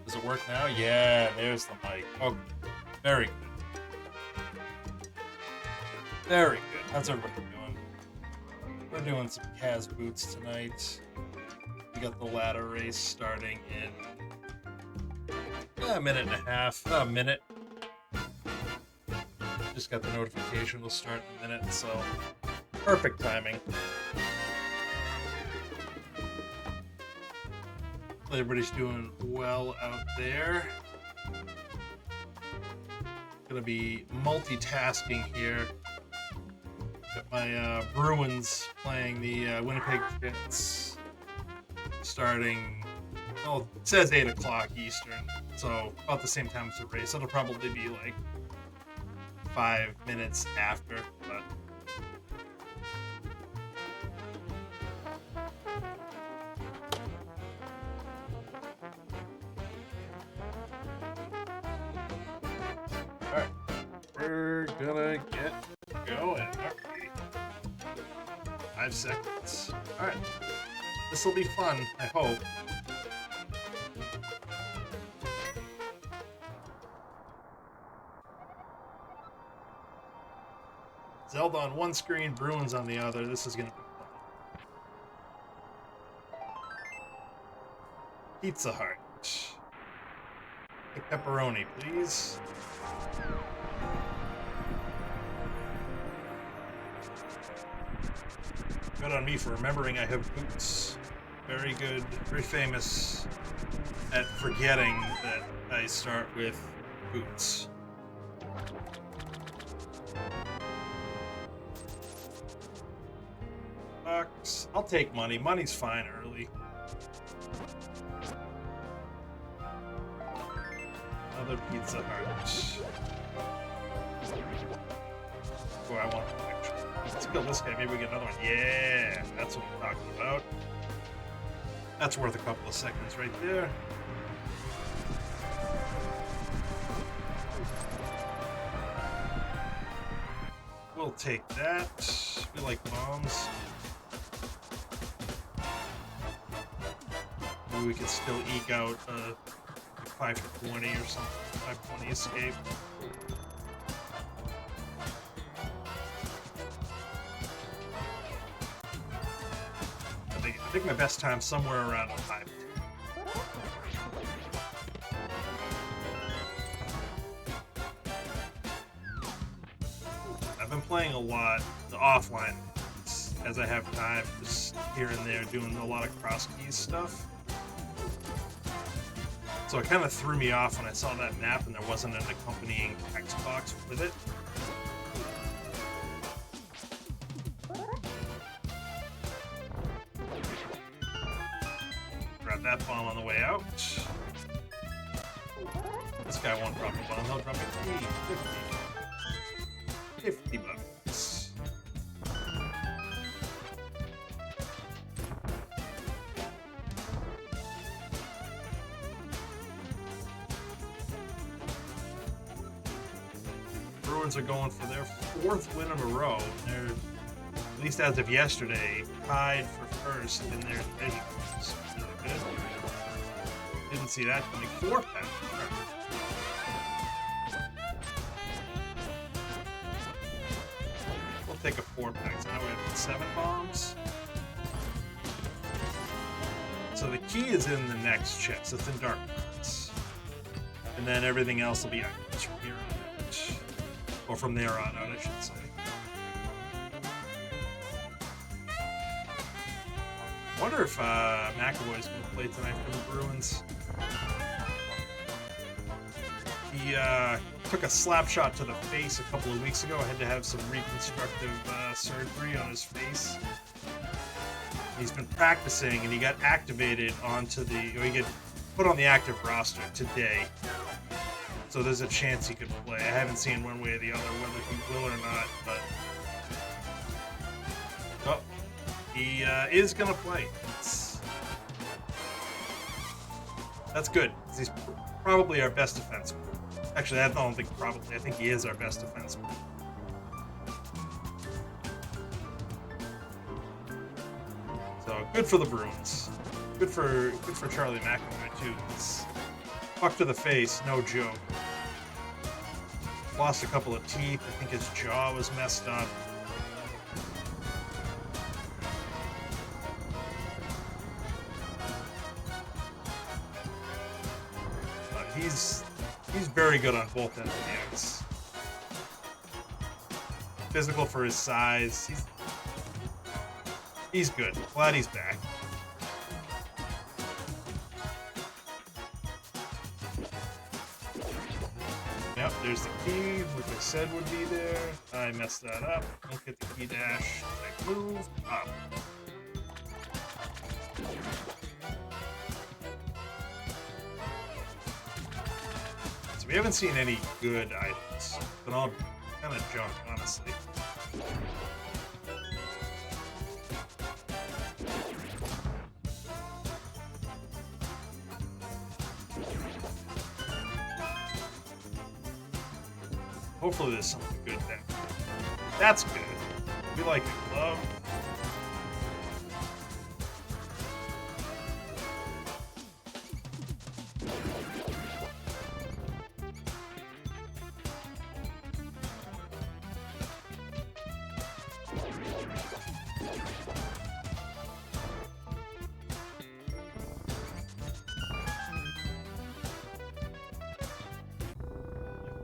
Does it work now? Yeah, there's the mic. Oh, very good. Very good. How's everybody doing? We're doing some Kaz boots tonight. We got the ladder race starting in a minute and a half. A minute. Just got the notification. We'll start in a minute, so perfect timing. Everybody's doing well out there. Gonna be multitasking here. Got my Bruins playing the Winnipeg Jets starting, well, it says 8 o'clock Eastern, so about the same time as the race. It'll probably be like 5 minutes after, but we're gonna get going. Okay. 5 seconds. Alright. This will be fun, I hope. Zelda on one screen, Bruins on the other. This is gonna be fun. Pizza Hut. The pepperoni, please. Good on me for remembering I have boots. Very good, very famous at forgetting that I start with boots. Bucks. I'll take money. Money's fine early. Another Pizza Hut. Oh, I want to actually. Let's kill this guy. Maybe we get another one. Yeah, that's what I'm talking about. That's worth a couple of seconds right there. We'll take that. We like bombs. Maybe we could still eke out a 520 or something. 520 escape. I think my best time's somewhere around a 5. I've been playing a lot the offline as I have time, just here and there doing a lot of cross keys stuff. So it kind of threw me off when I saw that map and there wasn't an accompanying text box with it. That bomb on the way out. This guy won't drop a bomb, he'll drop a 50 bucks. Bruins are going for their 4th win in a row. They're, at least as of yesterday, tied for first in their division. Didn't see that coming. 4-pack. We'll take a 4-pack. So now we have 7 bombs. So the key is in the next chest. It's in dark parts. And then everything else will be items from here on out. Or from there on out, I should say. I wonder if McAvoy's going to play tonight for the Bruins. He took a slap shot to the face a couple of weeks ago. Had to have some reconstructive surgery on his face. He's been practicing, and he got activated onto the... He got put on the active roster today. So there's a chance he could play. I haven't seen one way or the other whether he will or not, but... Oh, he is going to play. That's good. He's probably our best defenseman. Actually, I don't think probably. I think he is our best defenseman. So good for the Bruins. Good for Charlie McAvoy too. Fuck to the face, no joke. Lost a couple of teeth. I think his jaw was messed up. He's very good on both ends of the ice. Physical for his size. He's good. Glad he's back. Yep, there's the key, which I said would be there. I messed that up. Don't get the key dash. I move up. We haven't seen any good items. It's been all kind of junk, honestly. Hopefully there's something good then. That's good. We like a glove.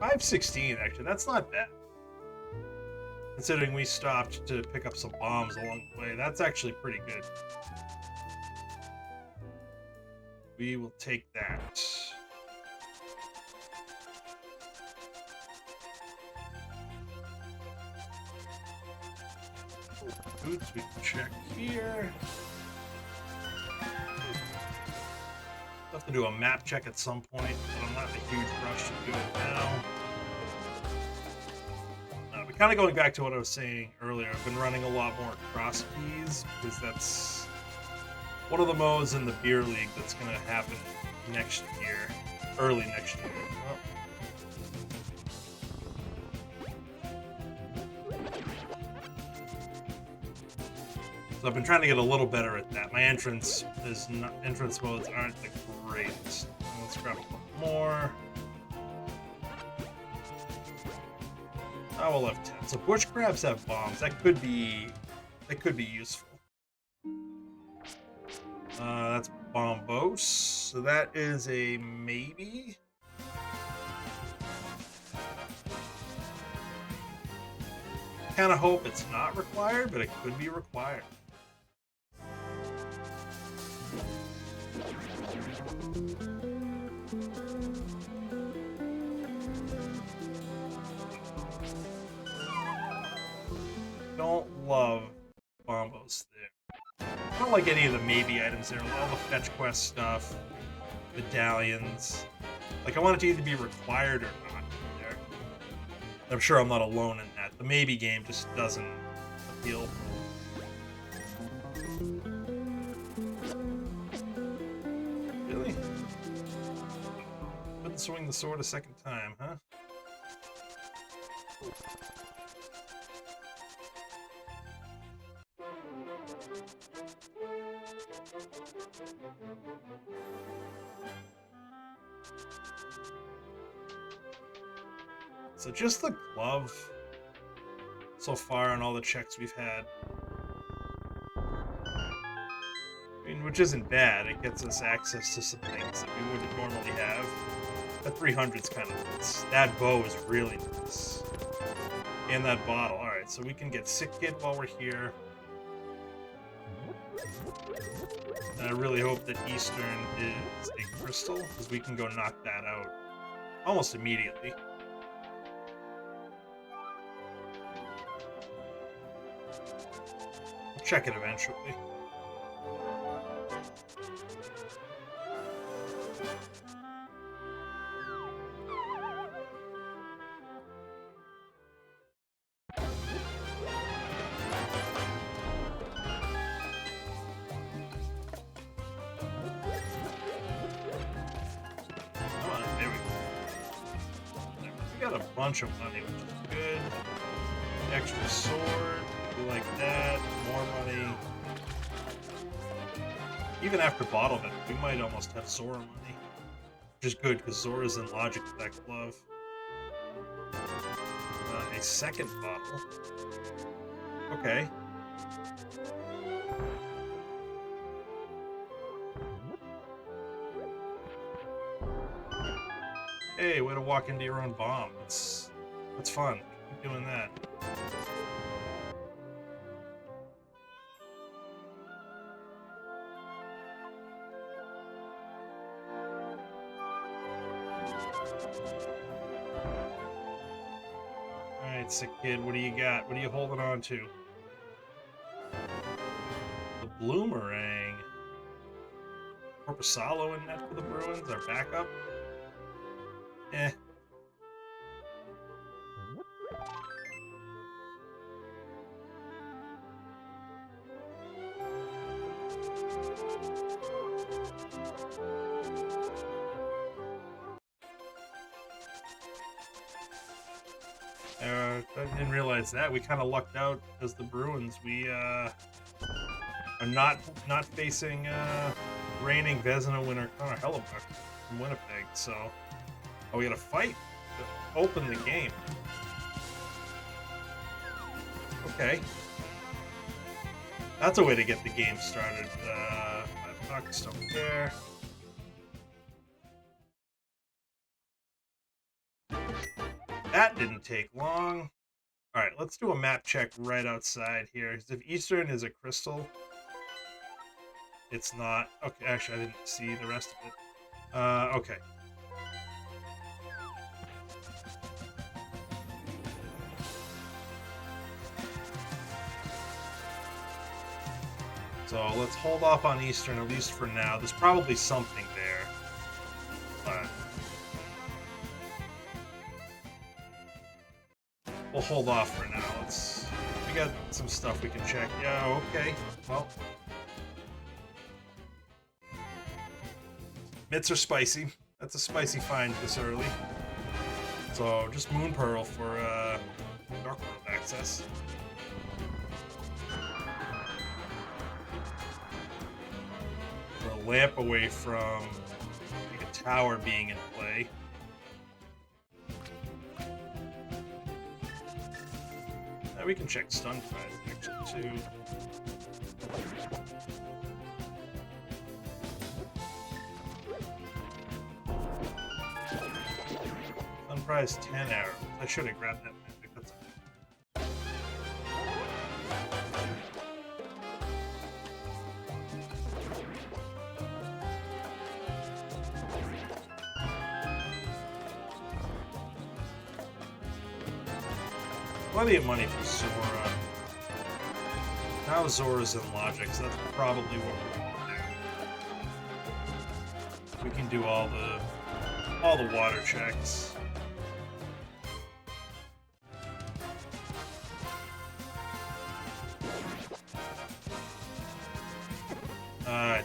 .516, actually, that's not bad. Considering we stopped to pick up some bombs along the way, that's actually pretty good. We will take that. Boots, we can check here. I'll have to do a map check at some point, but I'm not in a huge rush to do it now. But kind of going back to what I was saying earlier, I've been running a lot more cross keys because that's one of the modes in the beer league that's going to happen next year, early next year. So I've been trying to get a little better at that. My entrance modes aren't the greatest. Let's grab a couple more. I will have 10. So bush crabs have bombs. That could be useful. That's bombos. So that is a maybe. Kind of hope it's not required, but it could be required. Don't love bombos there. I don't like any of the maybe items there. All the fetch quest stuff, medallions. Like, I want it to either be required or not there. I'm sure I'm not alone in that. The maybe game just doesn't appeal. Really? Couldn't swing the sword a second time, huh? So just the glove so far on all the checks we've had. I mean, which isn't bad. It gets us access to some things that we wouldn't normally have. That 300's kind of nice. That bow is really nice. And that bottle. Alright, so we can get Sick Kid while we're here. And I really hope that Eastern is a crystal, because we can go knock that out almost immediately. We'll check it eventually. Bunch of money, which is good. Extra sword, we like that. More money. Even after bottle it, we might almost have Zora money, which is good because Zora's in logic with that glove. A second bottle. Okay. Hey, way to walk into your own bomb. That's fun. Keep doing that. Alright, Sick Kid, what do you got? What are you holding on to? The Bloomerang. Corpusalo in net for the Bruins, our backup. Eh. I didn't realize that. We kind of lucked out as the Bruins. We are not facing reigning Vezina winner Connor Hellebuck from Winnipeg, so we got to fight to open the game. Okay. That's a way to get the game started. $5 don't care. That didn't take long. Alright, let's do a map check right outside here. If Eastern is a crystal, it's not. Okay, actually, I didn't see the rest of it. Okay. So let's hold off on Eastern, at least for now. There's probably something there. But we'll hold off for now. We got some stuff we can check. Yeah, okay. Well, mitts are spicy. That's a spicy find this early. So just Moon Pearl for Dark World access. We're a lamp away from like a tower being in play. Now we can check stun prize actually too. Stun prize 10 arrows. I should have grabbed that magic. That's plenty of money for Zora. Now Zora's in logic, so that's probably what we're going to do. We can do all the water checks. I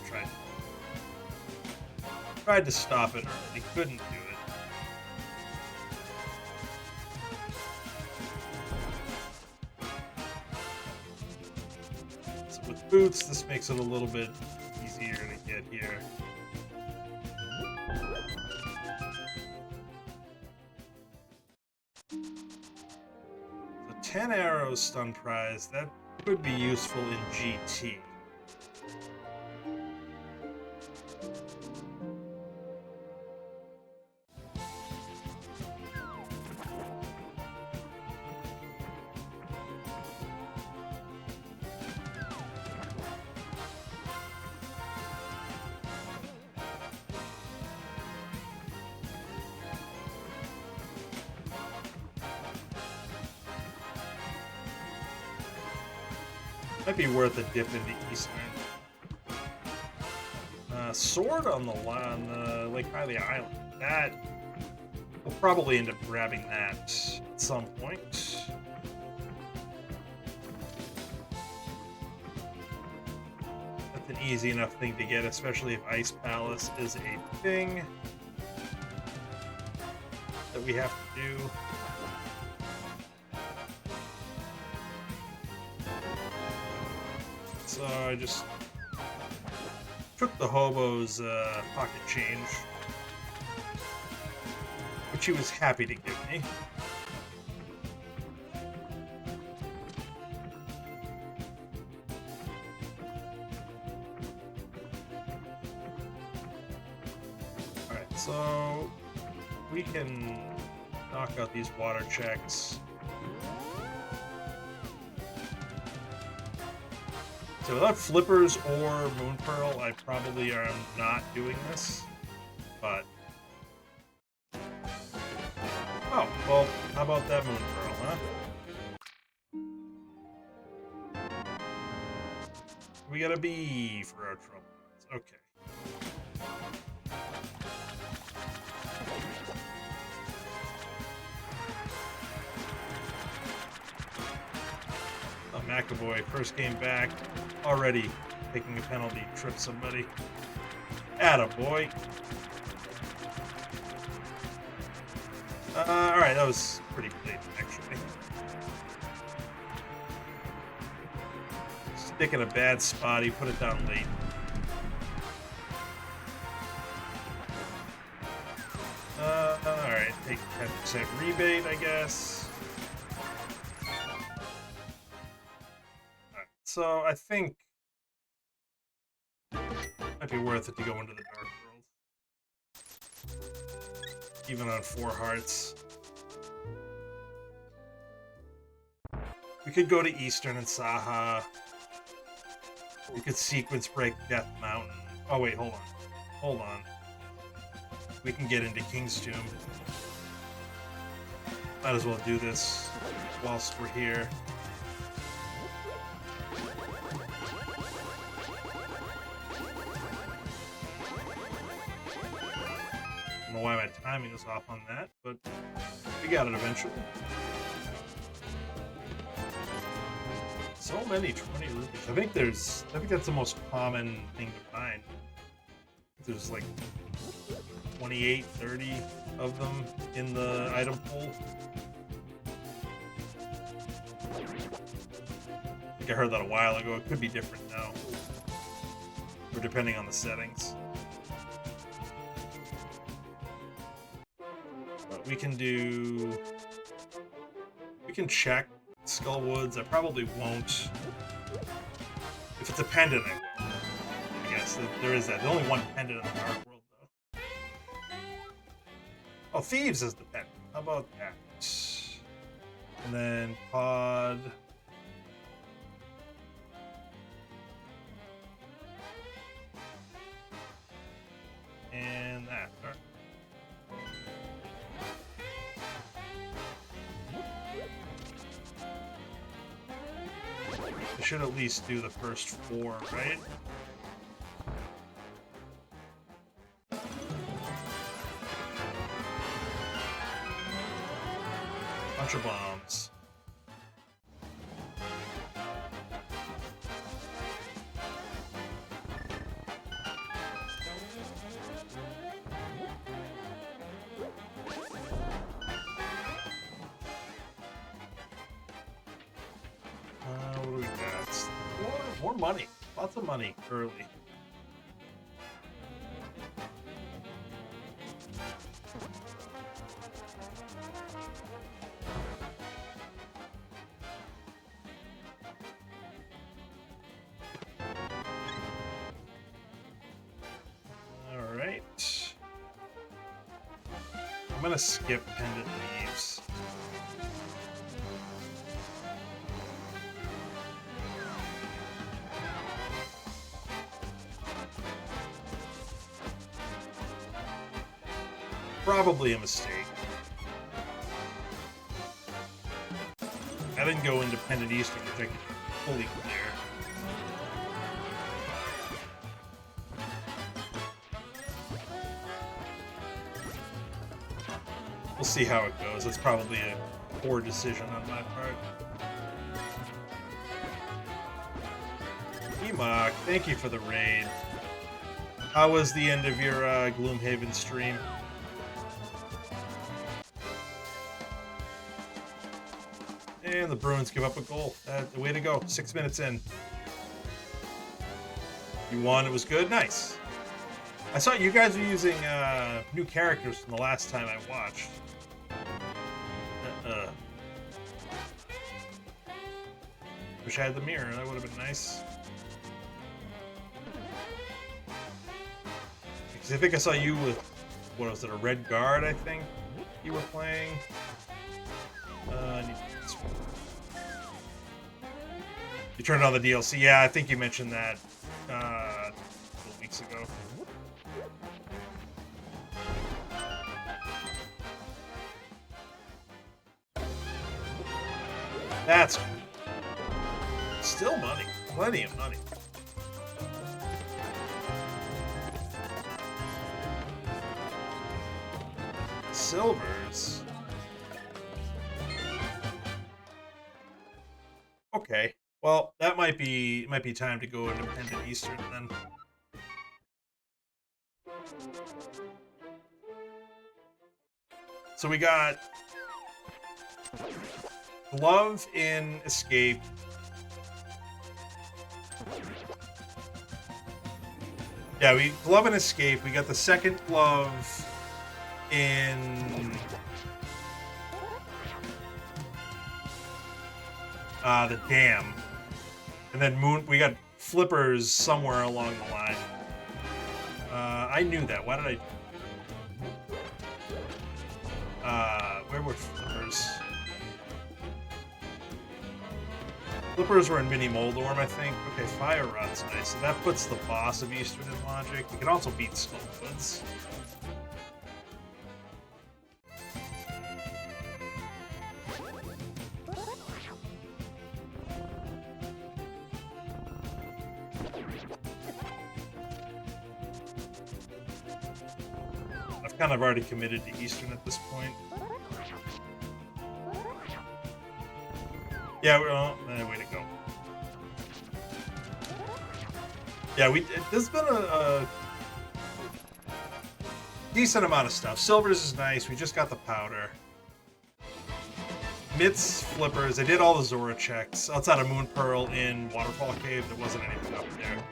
tried to stop it early, couldn't do it. So with boots, this makes it a little bit easier to get here. The 10 arrows stun prize, that could be useful in GT. Might be worth a dip into Eastern. Sword on the Lake Riley Island. That we'll probably end up grabbing that at some point. That's an easy enough thing to get, especially if Ice Palace is a thing that we have to do. So I just took the hobo's pocket change, which he was happy to give me. Alright, so we can knock out these water checks. So without flippers or Moon Pearl, I probably am not doing this, but... Oh, well, how about that Moon Pearl, huh? We got a B for our troubles. Okay. McAvoy first game back, already taking a penalty, tripped somebody. Attaboy. Alright, that was pretty clean, actually. Stick in a bad spot, he put it down late. Alright, take 10% rebate, I guess. So I think it might be worth it to go into the Dark World. Even on 4 hearts. We could go to Eastern and Saha. We could sequence break Death Mountain. Oh wait, hold on. Hold on. We can get into King's Tomb. Might as well do this whilst we're here. I don't know why my timing is off on that, but we got it eventually. So many 20 rupees. I think that's the most common thing to find. There's like 28, 30 of them in the item pool. I think I heard that a while ago. It could be different now. Or depending on the settings. We can check Skullwoods. I probably won't. If it's a pendant, I will. I guess there is that. There's only one pendant in the Dark World, though. Oh, Thieves is the pendant. How about that? And then Pod. And that. All right. I should at least do the first 4, right? Bunch of bombs. What do we got? More money. Lots of money early. All right. I'm gonna skip Pendant Leaves. Probably a mistake. I didn't go independent Eastern, which I could fully clear. We'll see how it goes. It's probably a poor decision on my part. Emok, thank you for the raid. How was the end of your Gloomhaven stream? And the Bruins give up a goal. The way to go. 6 minutes in. You won. It was good. Nice. I saw you guys were using new characters from the last time I watched. Wish I had the mirror. That would have been nice. Because I think I saw you with, what was it, a red guard, I think you were playing. You turned on the DLC. Yeah, I think you mentioned that a couple weeks ago. That's still money. Plenty of money. Silvers. Okay. Well, that might be time to go independent Eastern then. So we got Glove in Escape. Yeah, Glove in Escape. We got the second glove in the Dam. And then we got Flippers somewhere along the line. I knew that. Why did where were Flippers? Flippers were in Mini Moldorm, I think. Okay, Fire Rod's nice. So that puts the boss of Eastern in Logic. You can also beat Skullwoods. I've kind of already committed to Eastern at this point. Yeah, way to go. Yeah, there's been a decent amount of stuff. Silvers is nice. We just got the powder. Mitts, Flippers. I did all the Zora checks. Outside of Moon Pearl in Waterfall Cave, there wasn't anything up there.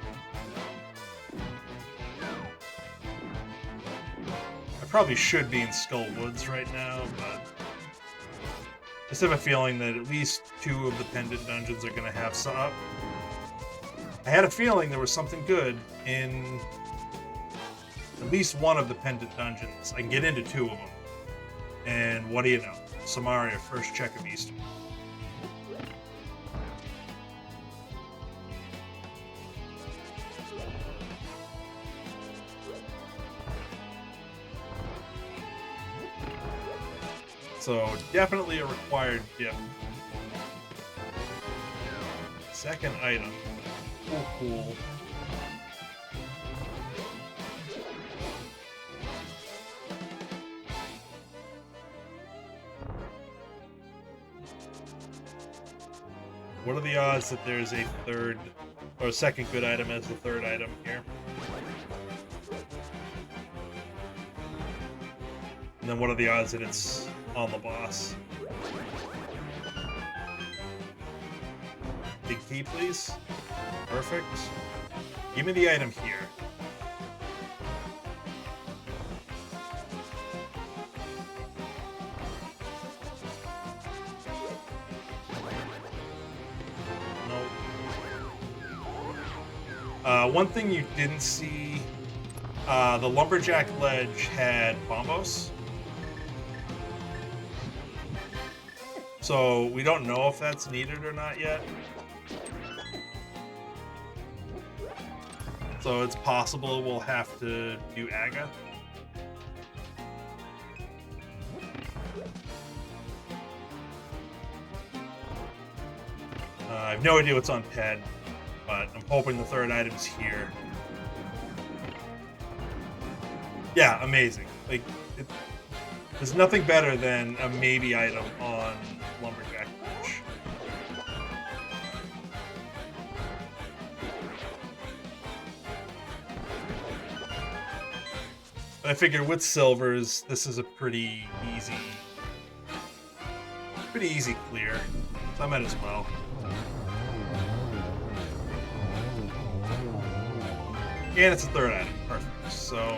I probably should be in Skull Woods right now, but I just have a feeling that at least 2 of the pendant dungeons are going to have some. I had a feeling there was something good in at least one of the pendant dungeons. I can get into 2 of them. And what do you know? Samaria, first check of Easter. So, definitely a required gift. Second item. Cool. What are the odds that there's a third, or a second good item as the third item here? And then what are the odds that it's on the boss? Big key, please. Perfect. Give me the item here. Nope. One thing you didn't see, the Lumberjack Ledge had bombos. So we don't know if that's needed or not yet. So it's possible we'll have to do Aga. I have no idea what's on Ped, but I'm hoping the third item's here. Yeah, amazing. Like, There's nothing better than a maybe item on Lumberjack Bush. But I figured with silvers, this is a pretty easy clear. So I might as well. And it's a third item. Perfect. So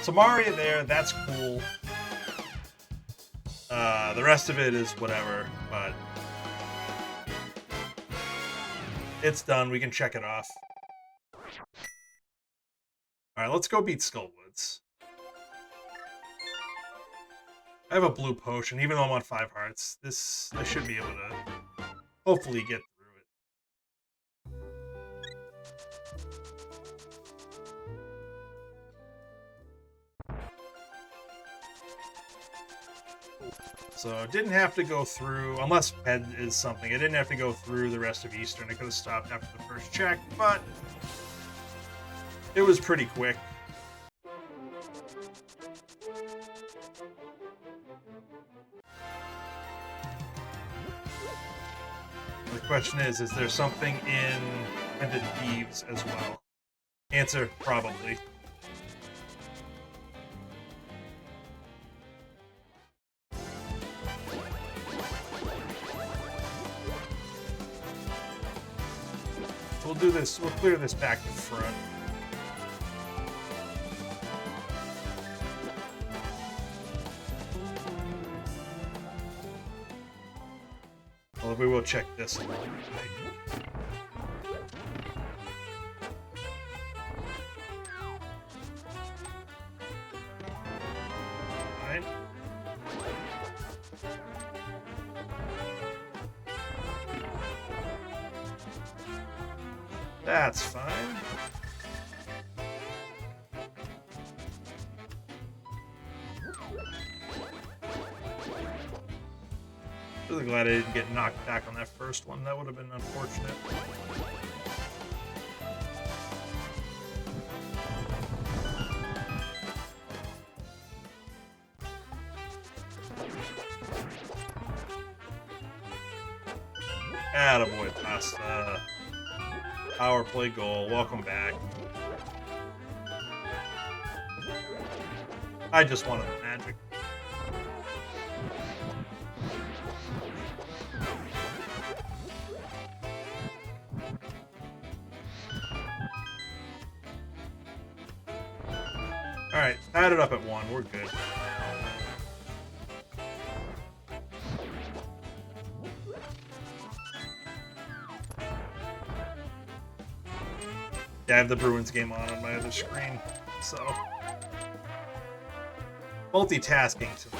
Samaria there, that's cool. The rest of it is whatever, but it's done. We can check it off. Alright, let's go beat Skullwoods. I have a blue potion, even though I'm on 5 hearts. I should be able to hopefully get through it. So didn't have to go through, unless Ped is something, I didn't have to go through the rest of Eastern. I could have stopped after the first check, but it was pretty quick. The question is there something in Ended Thieves as well? Answer, probably. We'll do this, we'll clear this back to front. Well, we will check this a little bit. Alright. That's fine. Really glad I didn't get knocked back on that first one. That would have been unfortunate. Attaboy, Pasta. Power play goal. Welcome back. I just wanted the magic. Alright, add it up at 1. We're good. Yeah, I have the Bruins game on my other screen, so multitasking today.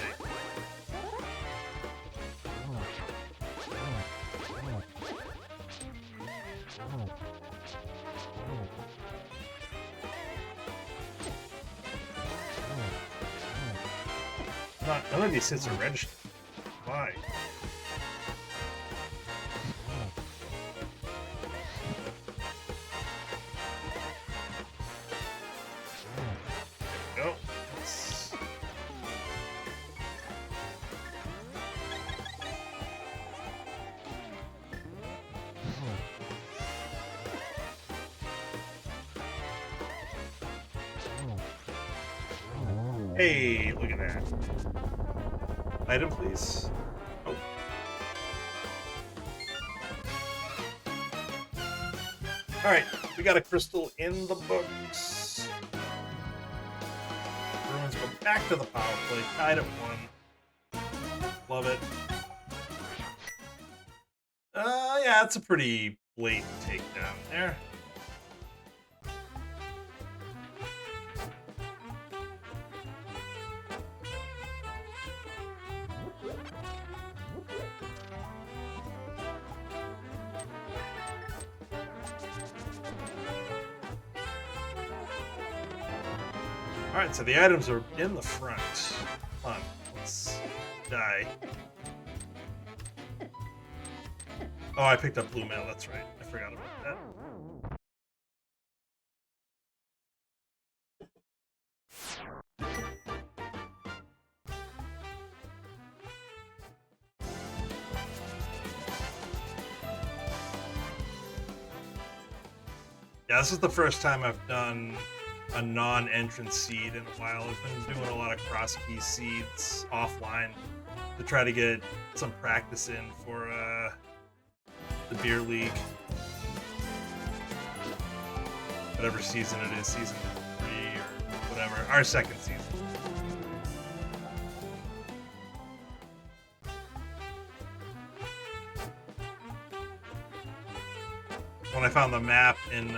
None of these hits are registered. Why? There we go. Hey, look at that. Item, please. Oh. Alright, we got a crystal in the books. Bruins go back to the power play, tied at 1. Love it. Yeah, that's a pretty blatant takedown there. Alright, so the items are in the front. Come on, let's die. Oh, I picked up blue mail, that's right. I forgot about that. Yeah, this is the first time I've done a non-entrance seed in a while. I've been doing a lot of cross-key seeds offline to try to get some practice in for the beer league. Whatever season it is, season 3 or whatever. Our second season. When I found the map in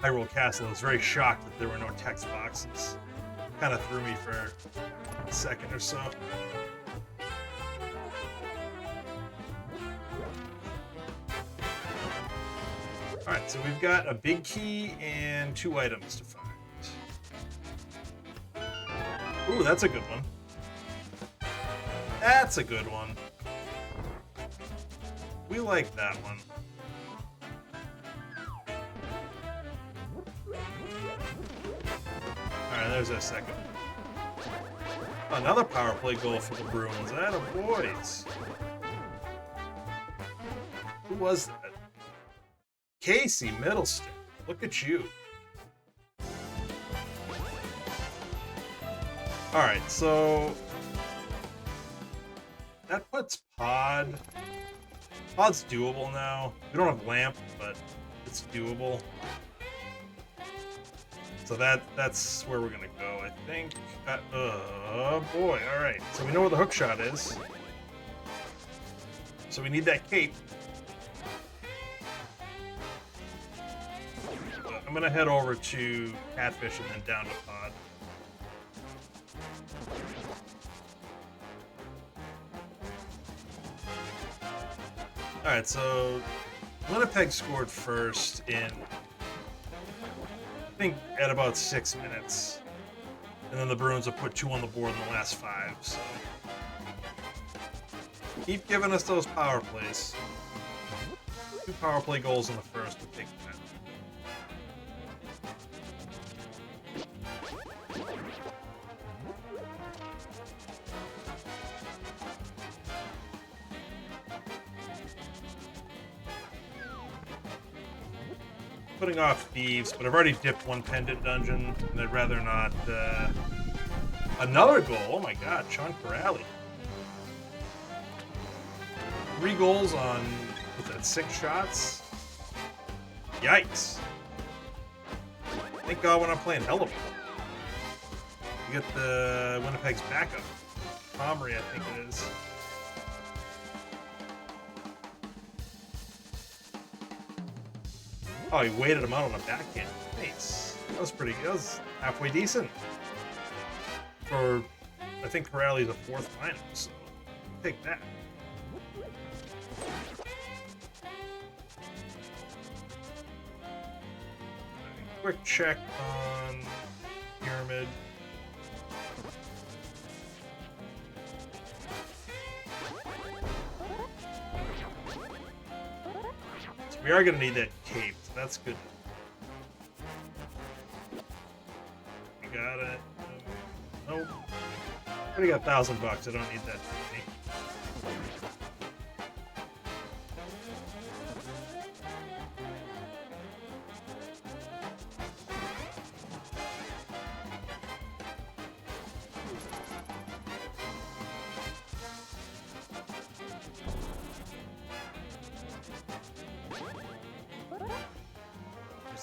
Hyrule Castle, I was very shocked that there were no text boxes. Kind of threw me for a second or so. Alright, so we've got a big key and 2 items to find. Ooh, that's a good one. That's a good one. We like that one. Alright, there's our second. Another power play goal for the Bruins. Atta boys. Who was that? Casey Middleston. Look at you. Alright, so that puts Pod. Pod's doable now. We don't have Lamp, but it's doable. So that's where we're gonna go, I think. Oh boy, alright. So we know where the hook shot is. So we need that cape. I'm gonna head over to Catfish and then down to Pod. Alright, so Winnipeg scored first in, I think, at about 6 minutes. And then the Bruins have put 2 on the board in the last 5, so keep giving us those power plays. 2 power play goals in the first will take that. Putting off Thieves, but I've already dipped 1 pendant dungeon, and I'd rather not. Another goal! Oh my god, Sean Corrali. 3 goals on, what's that, 6 shots? Yikes. Thank God we're not playing Hellable. You get the Winnipeg's backup. Comrie, I think it is. Oh, he waited him out on a backhand. Nice. That was pretty good. That was halfway decent. For, I think Corrali's a 4th liner, so take that. Quick check on Pyramid. So we are going to need that cape. That's good. You got it. Nope. I already got $1,000. I don't need that money.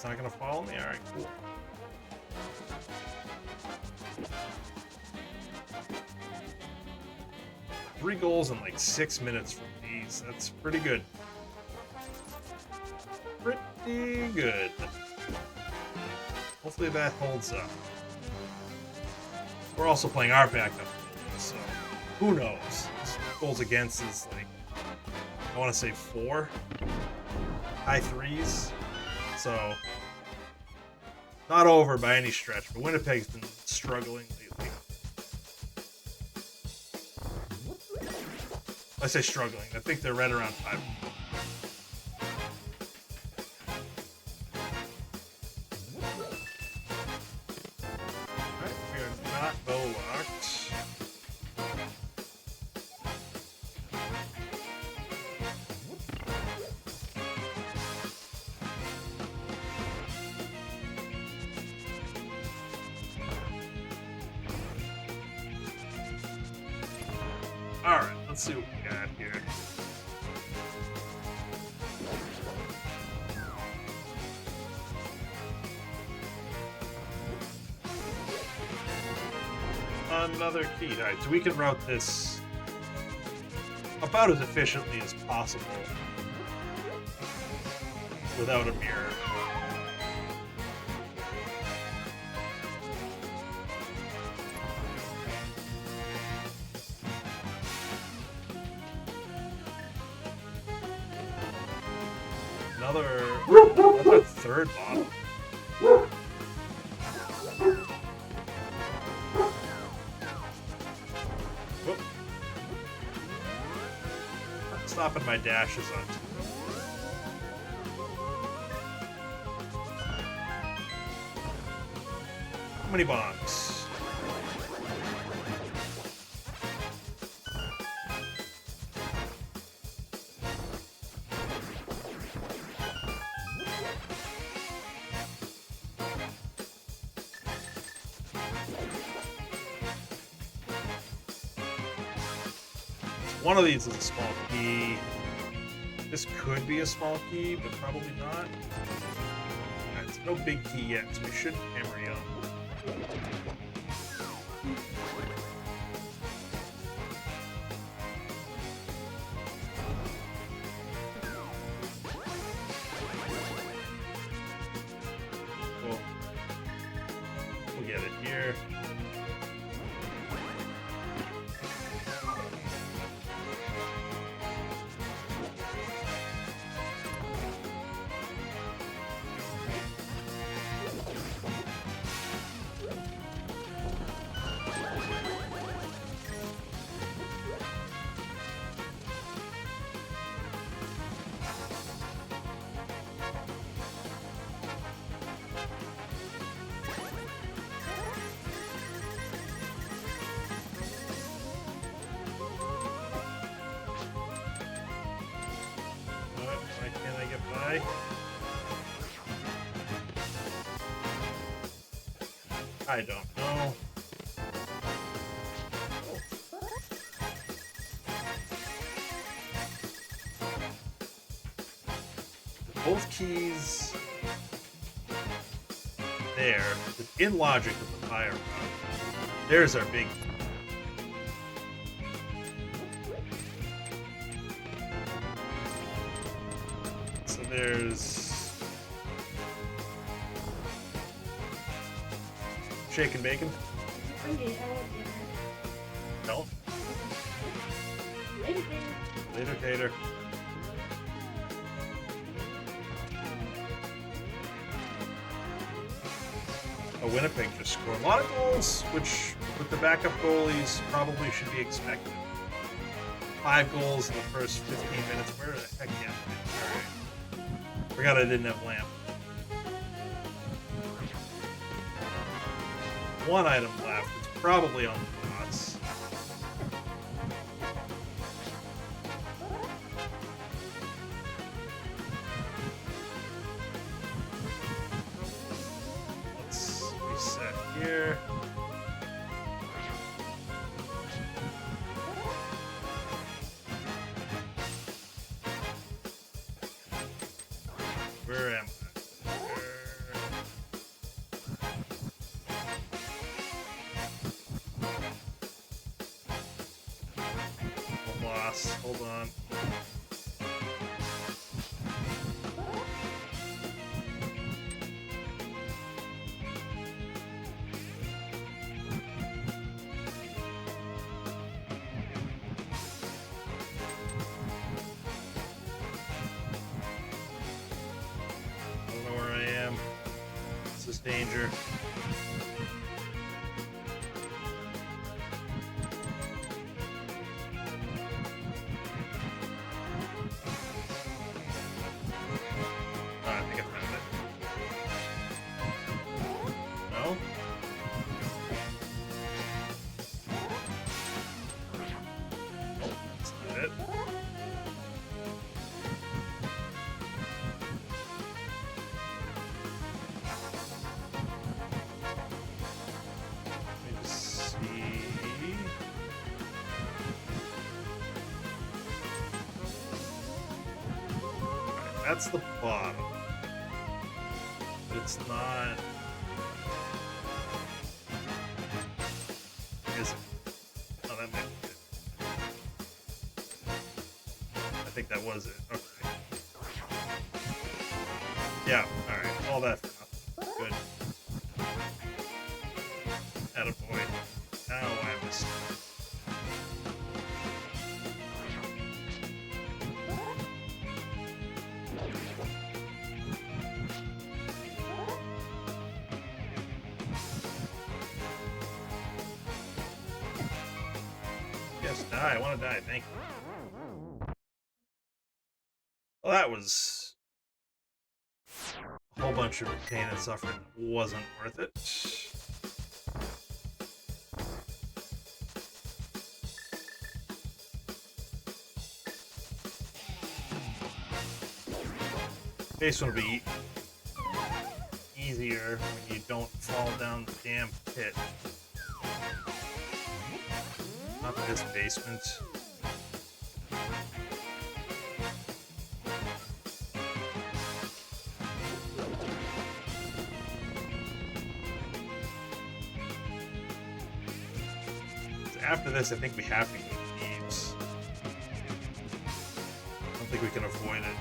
Not gonna follow me? Alright, cool. Three goals in like 6 minutes from these. That's pretty good. Pretty good. Hopefully that holds up. We're also playing our backup, so who knows? Goals against is like, I want to say 4. High 3s. So, not over by any stretch, but Winnipeg's been struggling lately. I say struggling. I think they're right around 5. Alright, we are not bow locked. Alright, let's see what we got here. Another key. Alright, so we can route this about as efficiently as possible without a mirror. Another third bottle. Whoop. Stopping my dashes on. How many bombs? One of these is a small key. This could be a small key, but probably not. It's no big key yet, so we shouldn't hammer you. Cool. We'll get it here. Why can't I get by? I don't know. Both keys there, in logic with the fire rod. There's our big key. So there's shake and bacon. No. Later, Tater. Winnipeg just scored a lot of goals, which with the backup goalies probably should be expected. 5 goals in the first 15 minutes. Where the heck am I? Alright. Forgot I didn't have lamp. One item left. It's probably on the bots. Here. Where am I? Lost. Hold on. This is danger. I think I found it. No? Oh, that's not it. That's the bottom. But it's not. Is it? Oh, that might be it. I think that was it. Okay. Yeah, alright. All that for nothing. Good. Attaboy. Now I missed. Yes, die. I want to die. Thank you. Well, that was a whole bunch of pain and suffering that wasn't worth it. This one will be easier when you don't fall down the damn pit. Not this basement. After this, I think we have to go to Thieves. I don't think we can avoid it.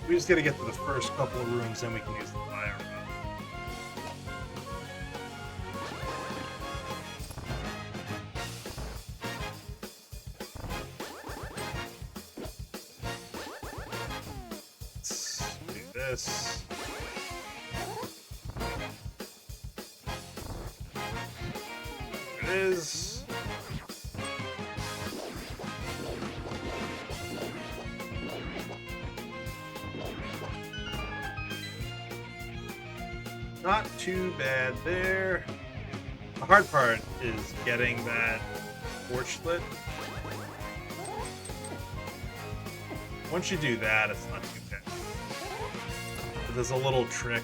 We just gotta get to the first couple of rooms, then we can use the fire rod. Let's do this. There it is. Not too bad there. The hard part is getting that torch lit. Once you do that, it's not too bad. But there's a little trick.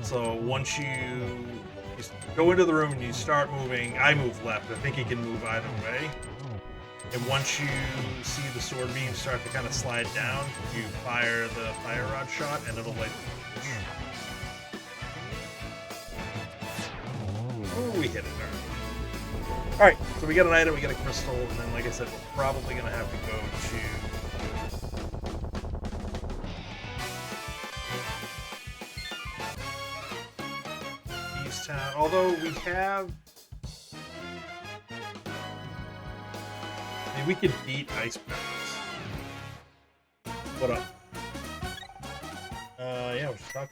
So once you go into the room and you start moving, I move left. I think you can move either way. And once you see the sword beam start to kind of slide down, you fire the fire rod shot and it'll light the torch. Oh, we hit it. Alright, so we get an item, we get a crystal, and then like I said, we're probably going to have to go to East Town. Although we have... I mean, we could beat Ice Palace. What up? Yeah, we're just talking.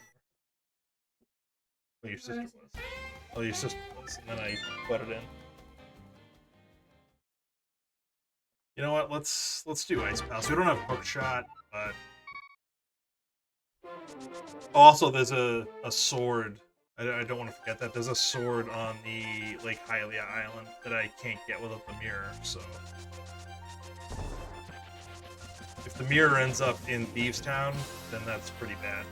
Oh, your sister was. Oh, your sister was, and then I put it in. You know what? Let's do Ice Palace. We don't have hook shot, but also there's a sword. I don't want to forget that there's a sword on the Lake Hylia Island that I can't get without the mirror. So if the mirror ends up in Thieves Town, then that's pretty bad.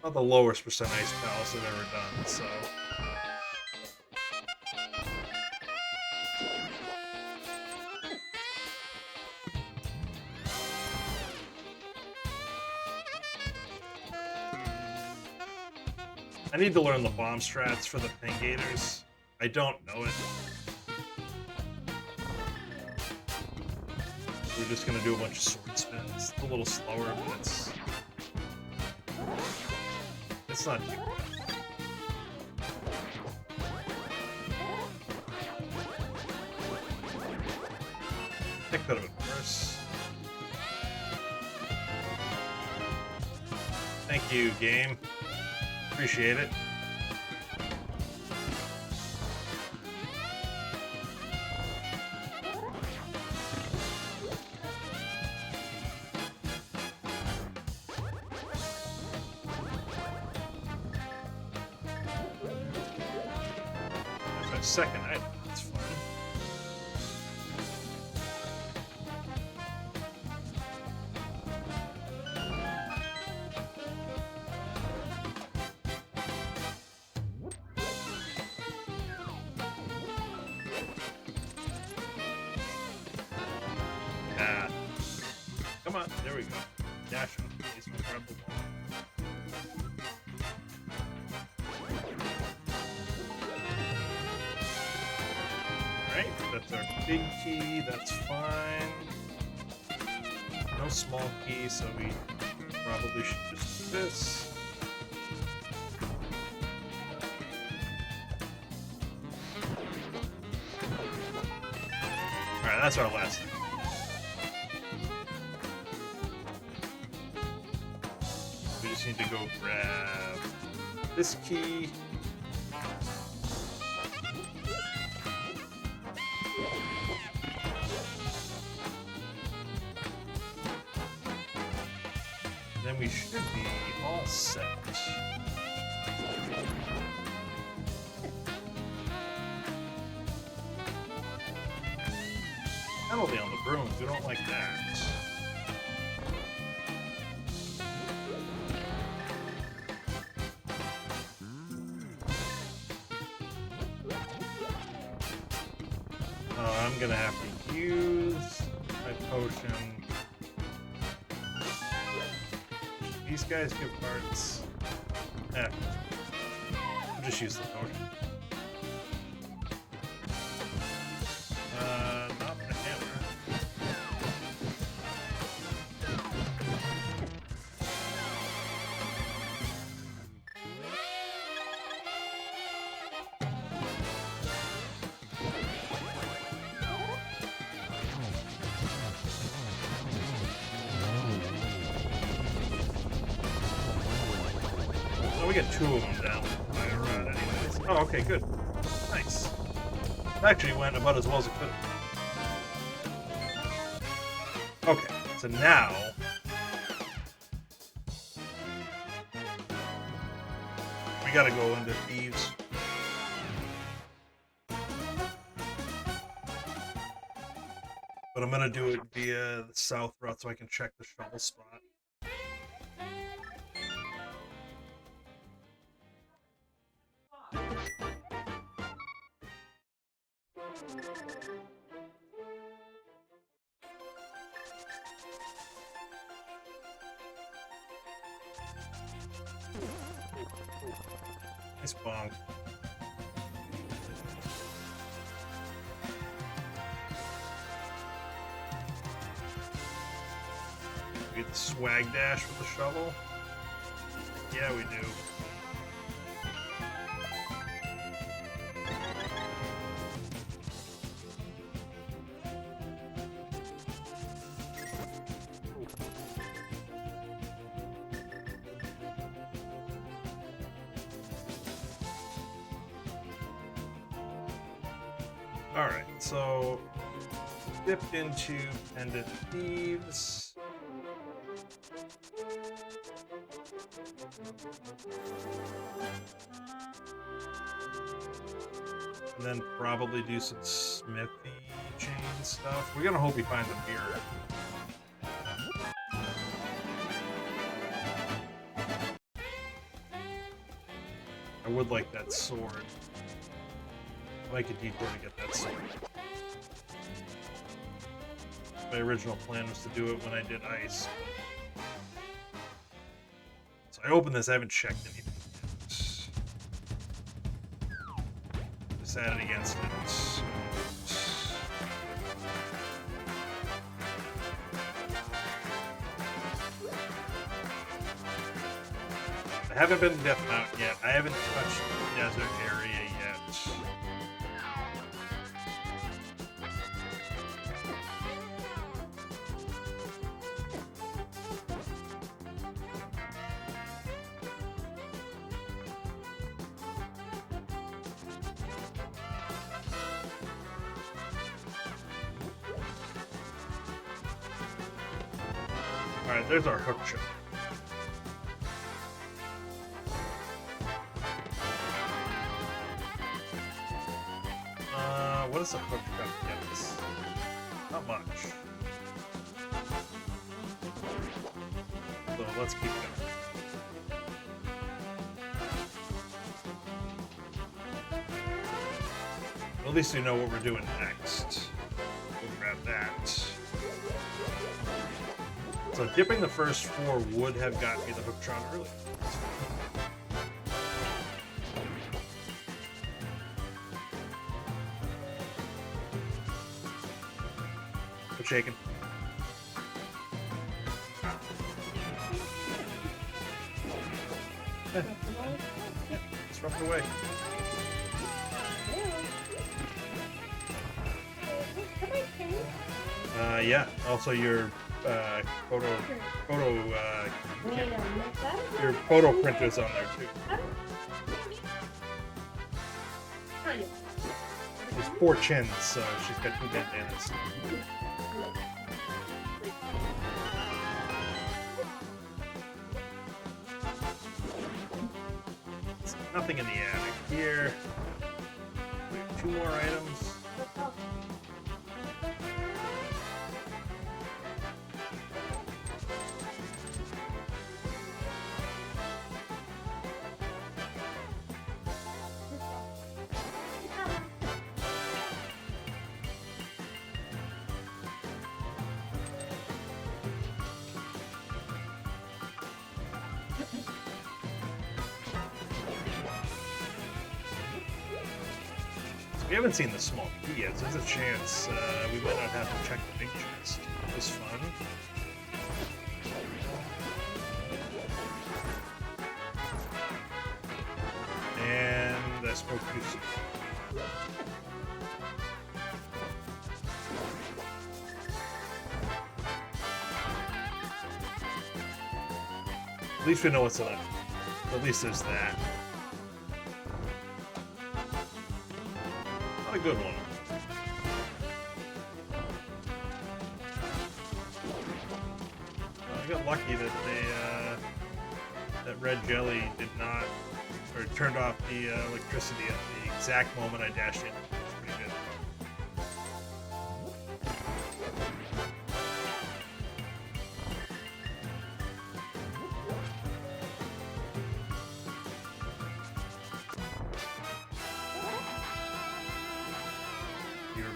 Not the lowest percent Ice Palace I've ever done, so... I need to learn the bomb strats for the Pingators. I don't know it. We're just gonna do a bunch of sword spins. It's a little slower, but it's not too bad. I could have been worse. Thank you, game. Appreciate it. There's a second item. That's fun. Come on, there we go. Dash on, please. We'll grab the ball. Alright, that's our big key. That's fine. No small key, so we probably should just do this. Alright, that's our last thing. We just need to go grab this key. Then we should be all set. Penalty on the brooms, we don't like that. I'm gonna have to use my potion. These guys give parts. I'll just use the potion. Not the hammer. Oh, we got two of them down by a rod anyways. Oh, okay, good. Nice. It actually went about as well as it could have. Okay, so now... we gotta go into Thieves. But I'm gonna do it via the south route so I can check the shovel spot. Nice bonk. We get the swag dash with the shovel? Yeah, we do. Alright, so dipped into Pendant Thieves. And then probably do some smithy chain stuff. We're gonna hope he finds a mirror. I would like that sword. I'd like a detour to get that sword. My original plan was to do it when I did ice. So I opened this, I haven't checked anything yet. set it against it. I haven't been to Death Mountain yet. I haven't touched the desert area yet. Alright, there's our hook shot. What is a hook shot get us? Not much. So let's keep going. Well, at least we know what we're doing next. We'll grab that. So dipping the first 4 would have gotten me the hook shot earlier. Quit shaking. It's roughed away. Yeah. Also, your your photo printers on there too. There's 4 chins, so she's got 2 bandanas. There's nothing in the attic here. We have 2 more items. We haven't seen the small key yet, so there's a chance we might not have to check the big chest. It was fun. And I spoke too soon. At least we know what's left. At least there's that. Not a good one. I got lucky that that red jelly did not, or turned off the electricity at the exact moment I dashed in. It's pretty good.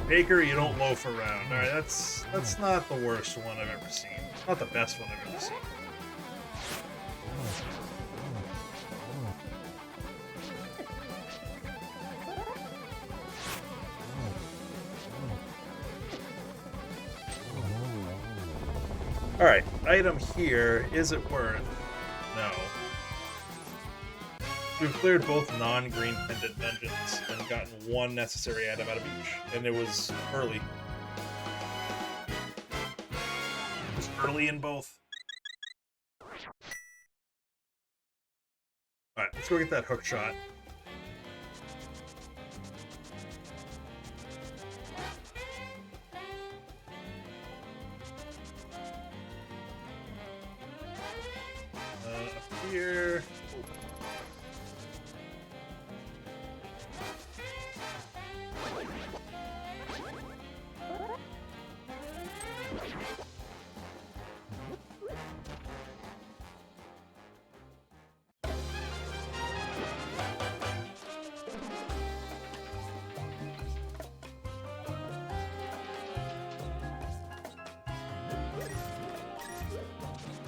Baker, you don't loaf around. Alright, that's not the worst one I've ever seen. Not the best one I've ever seen. Alright, item here. Is it worth? No. We've cleared both non-green pendant dungeons and gotten 1 necessary item out of each, and it was early. It was early in both. Alright, let's go get that hook shot. Up here.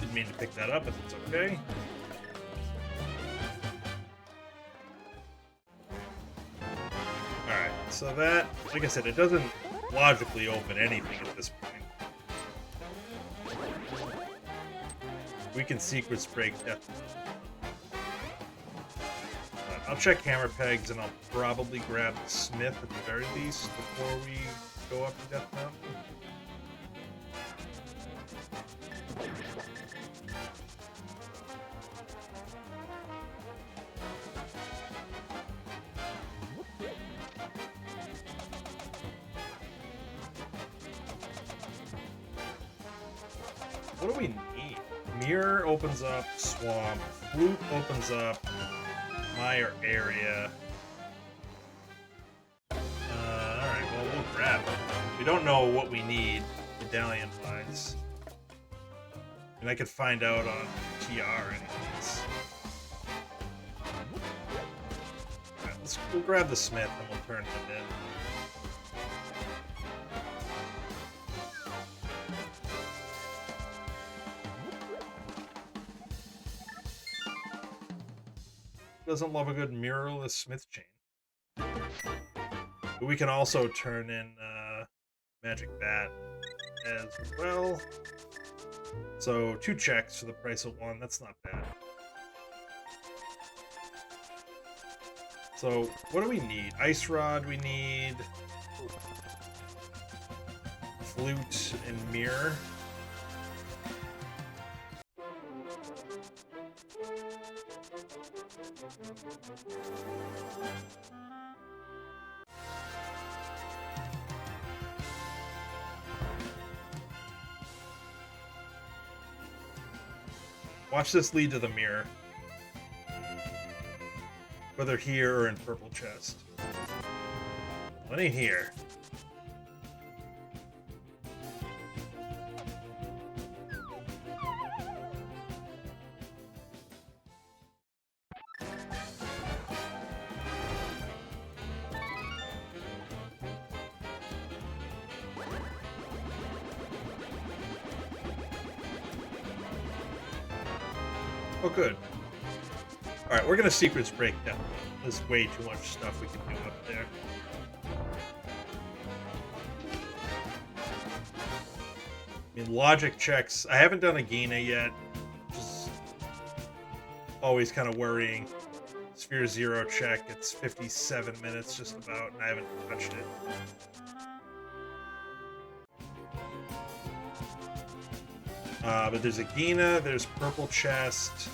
Didn't mean to pick that up, but it's okay. Alright. So that, like I said, it doesn't logically open anything at this point. We can sequence break death. I'll check hammer pegs, and I'll probably grab the smith at the very least before we go up to Death Mountain. What do we need? Mirror opens up swamp. Flute opens up Mire area. Alright, well, we'll grab it. We don't know what we need medallion-wise. And I could find out on TR anyways. Alright, we'll grab the smith and we'll turn him in. Doesn't love a good mirrorless smith chain. But we can also turn in magic bat as well. So 2 checks for the price of 1. That's not bad. So what do we need? Ice rod we need. Flute and mirror. Watch this lead to the mirror. Whether here or in purple chest. What ain't here? Oh, good. Alright, we're gonna sequence break down. There's way too much stuff we can do up there. I mean, logic checks. I haven't done a Gina yet. Just always kind of worrying. Sphere 0 check. It's 57 minutes just about, and I haven't touched it. But there's a Gina, there's purple chest,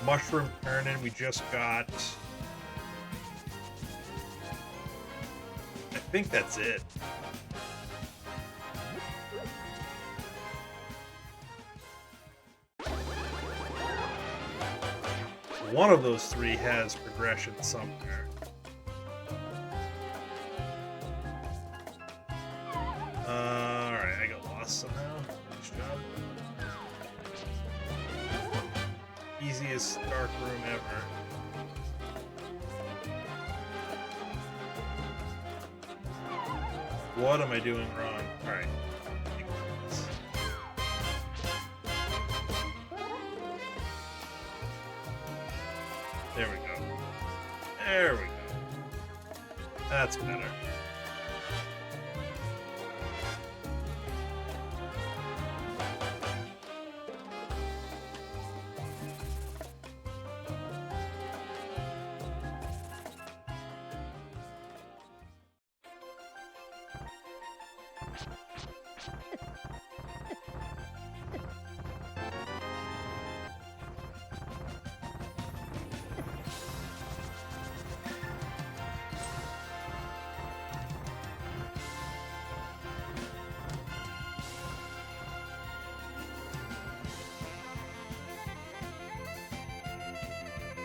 mushroom turn-in we just got. I think that's it. One of those 3 has progression somewhere. Alright, I got lost somehow. Nice job. Easiest dark room ever. What am I doing wrong? Alright. There we go. There we go. That's better.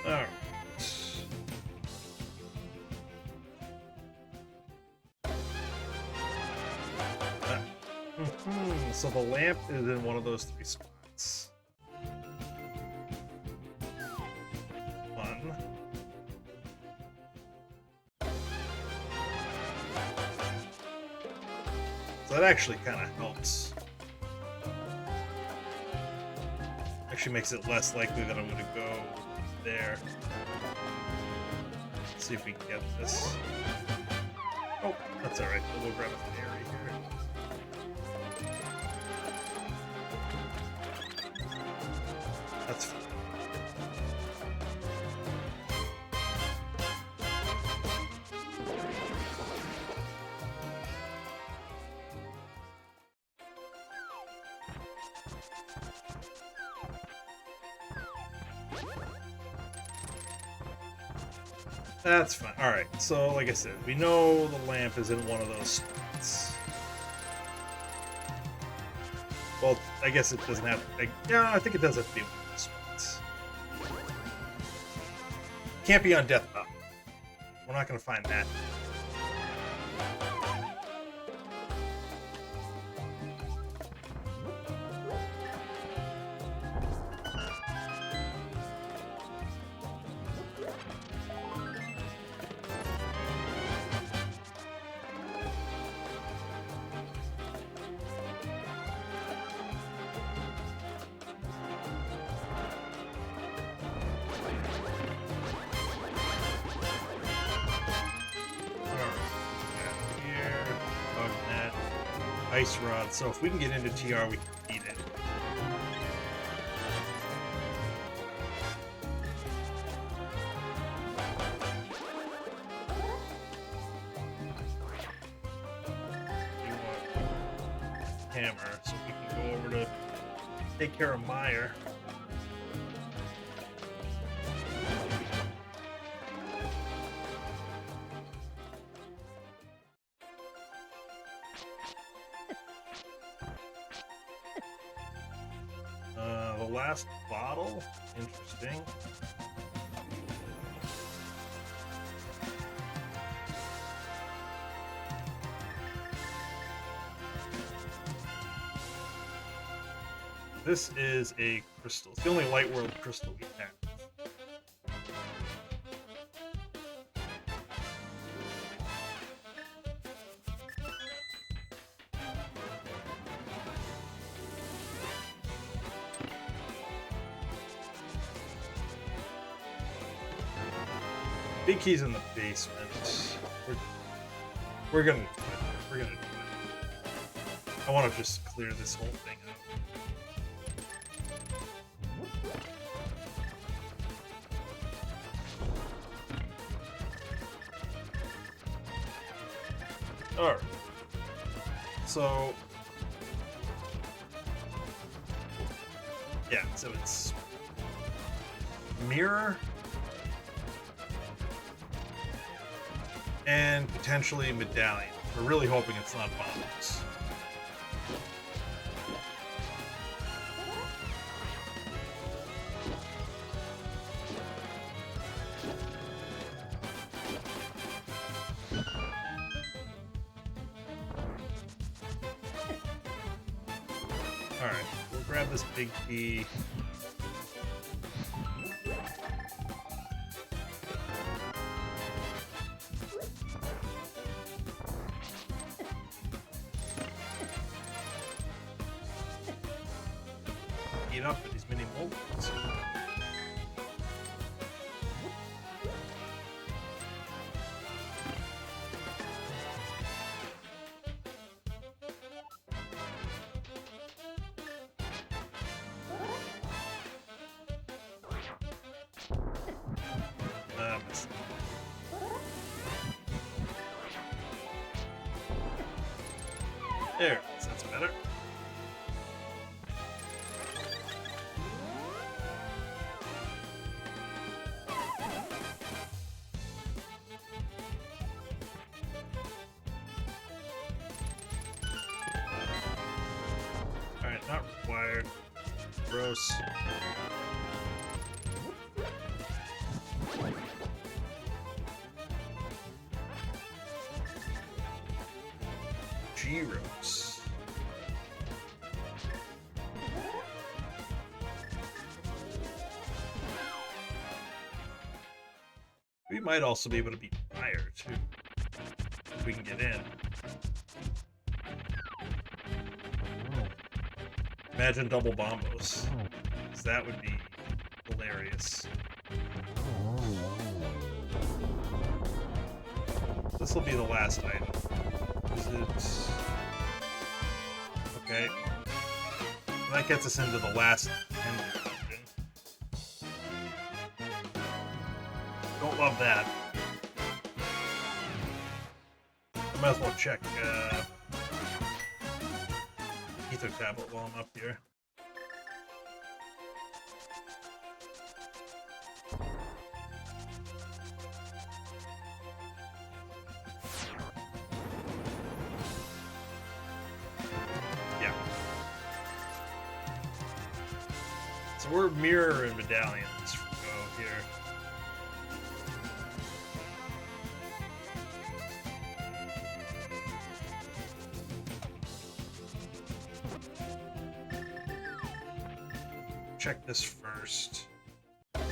Alright. So the lamp is in one of those 3 spots. 1. So that actually kind of helps. Actually makes it less likely that I'm going to go there. Let's see if we can get this. Oh. That's alright. We'll grab a fairy here. That's fine. That's fine. Alright, so like I said, we know the lamp is in one of those spots. Well, I guess it doesn't have to. Yeah, I think it does have to be one of those spots. Can't be on Death Mountain. We're not going to find that. Ice Rod, so if we can get into TR, we can beat it. We want hammer, so we can go over to take care of Meyer. Last bottle? Interesting. This is a crystal. It's the only Light World crystal we have. Big key's in the basement. We're gonna do it. We're gonna do it. I want to just clear this whole thing out. All right. So yeah. So it's mirror. And potentially medallion. We're really hoping it's not bombs. Alright, we'll grab this big key. Up with these mini molds. There, that's better. Not required. Gross. Gyros. We might also be able to beat fire too, if we can get in. Imagine double bombos. That would be hilarious. This will be the last item. Is it... Okay. That gets us into the last end dungeon. Don't love that. I might as well check ether tablet while I'm up here. Yeah. So we're mirror and medallions here. Check this first. And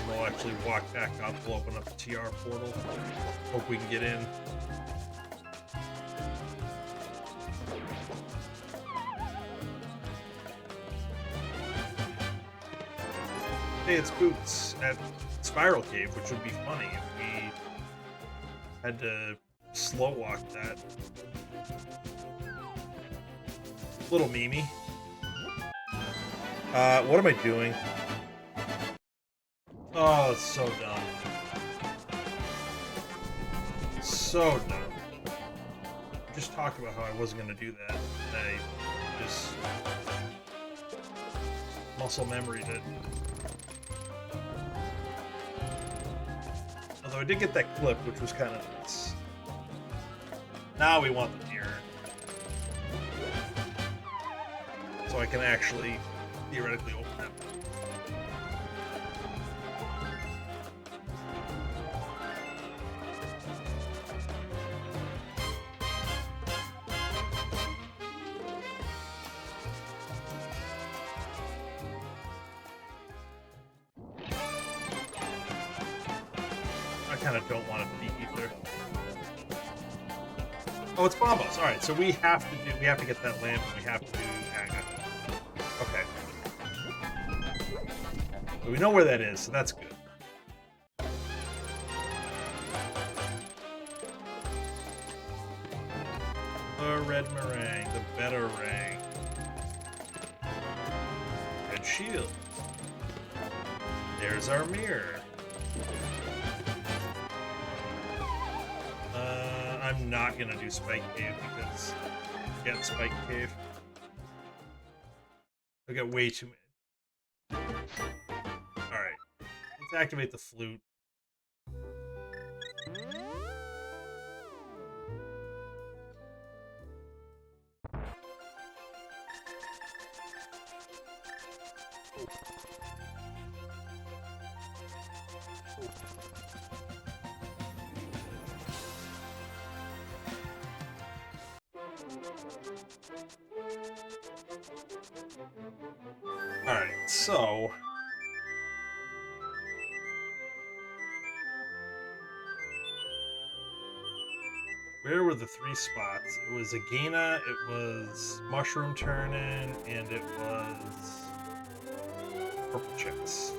we'll actually walk back up. We'll open up the TR portal. Hope we can get in. Hey, it's Boots at Spiral Cave, which would be funny if we had to slow walk that. Little Mimi. What am I doing? Oh, it's so dumb. So dumb. Just talked about how I wasn't going to do that. I just muscle memoried it. Although I did get that clip, which was kind of nice. Now we want the mirror. So I can actually theoretically open it. I kind of don't want it to be ether. Oh, it's Bombos. All right, so we have to get that lamp, and we have to do. Okay. But we know where that is, so that's good. The red meringue, the better rang. Red shield. There's our mirror. I'm not gonna do Spike Cave because get Spike Cave. I got way too many. Alright. Let's activate the flute. Alright, so where were the three spots? It was Agena, it was Mushroom Turnin', and it was Purple Chest.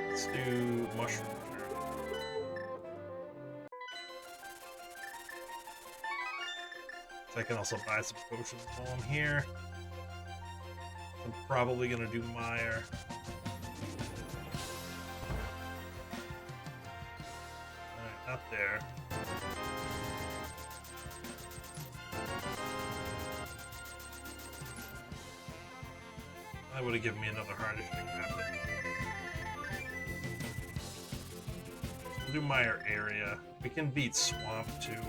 Let's do Mushroom Turnin'. I can also buy some potions while I'm here. I'm probably gonna do Meyer. Alright, not there. That would have given me another heart if I grabbed it. We'll do Meyer area. We can beat Swamp too.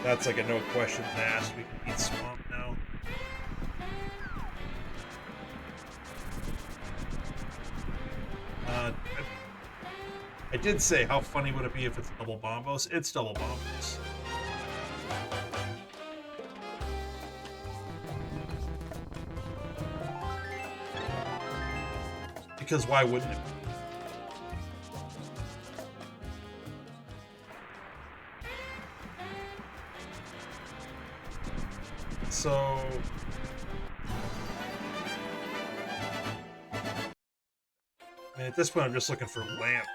That's like a no questions asked. We can beat Swamp now. I did say how funny would it be if it's double Bombos? It's double Bombos. Because why wouldn't it be? so... I mean, at this point, I'm just looking for lamp.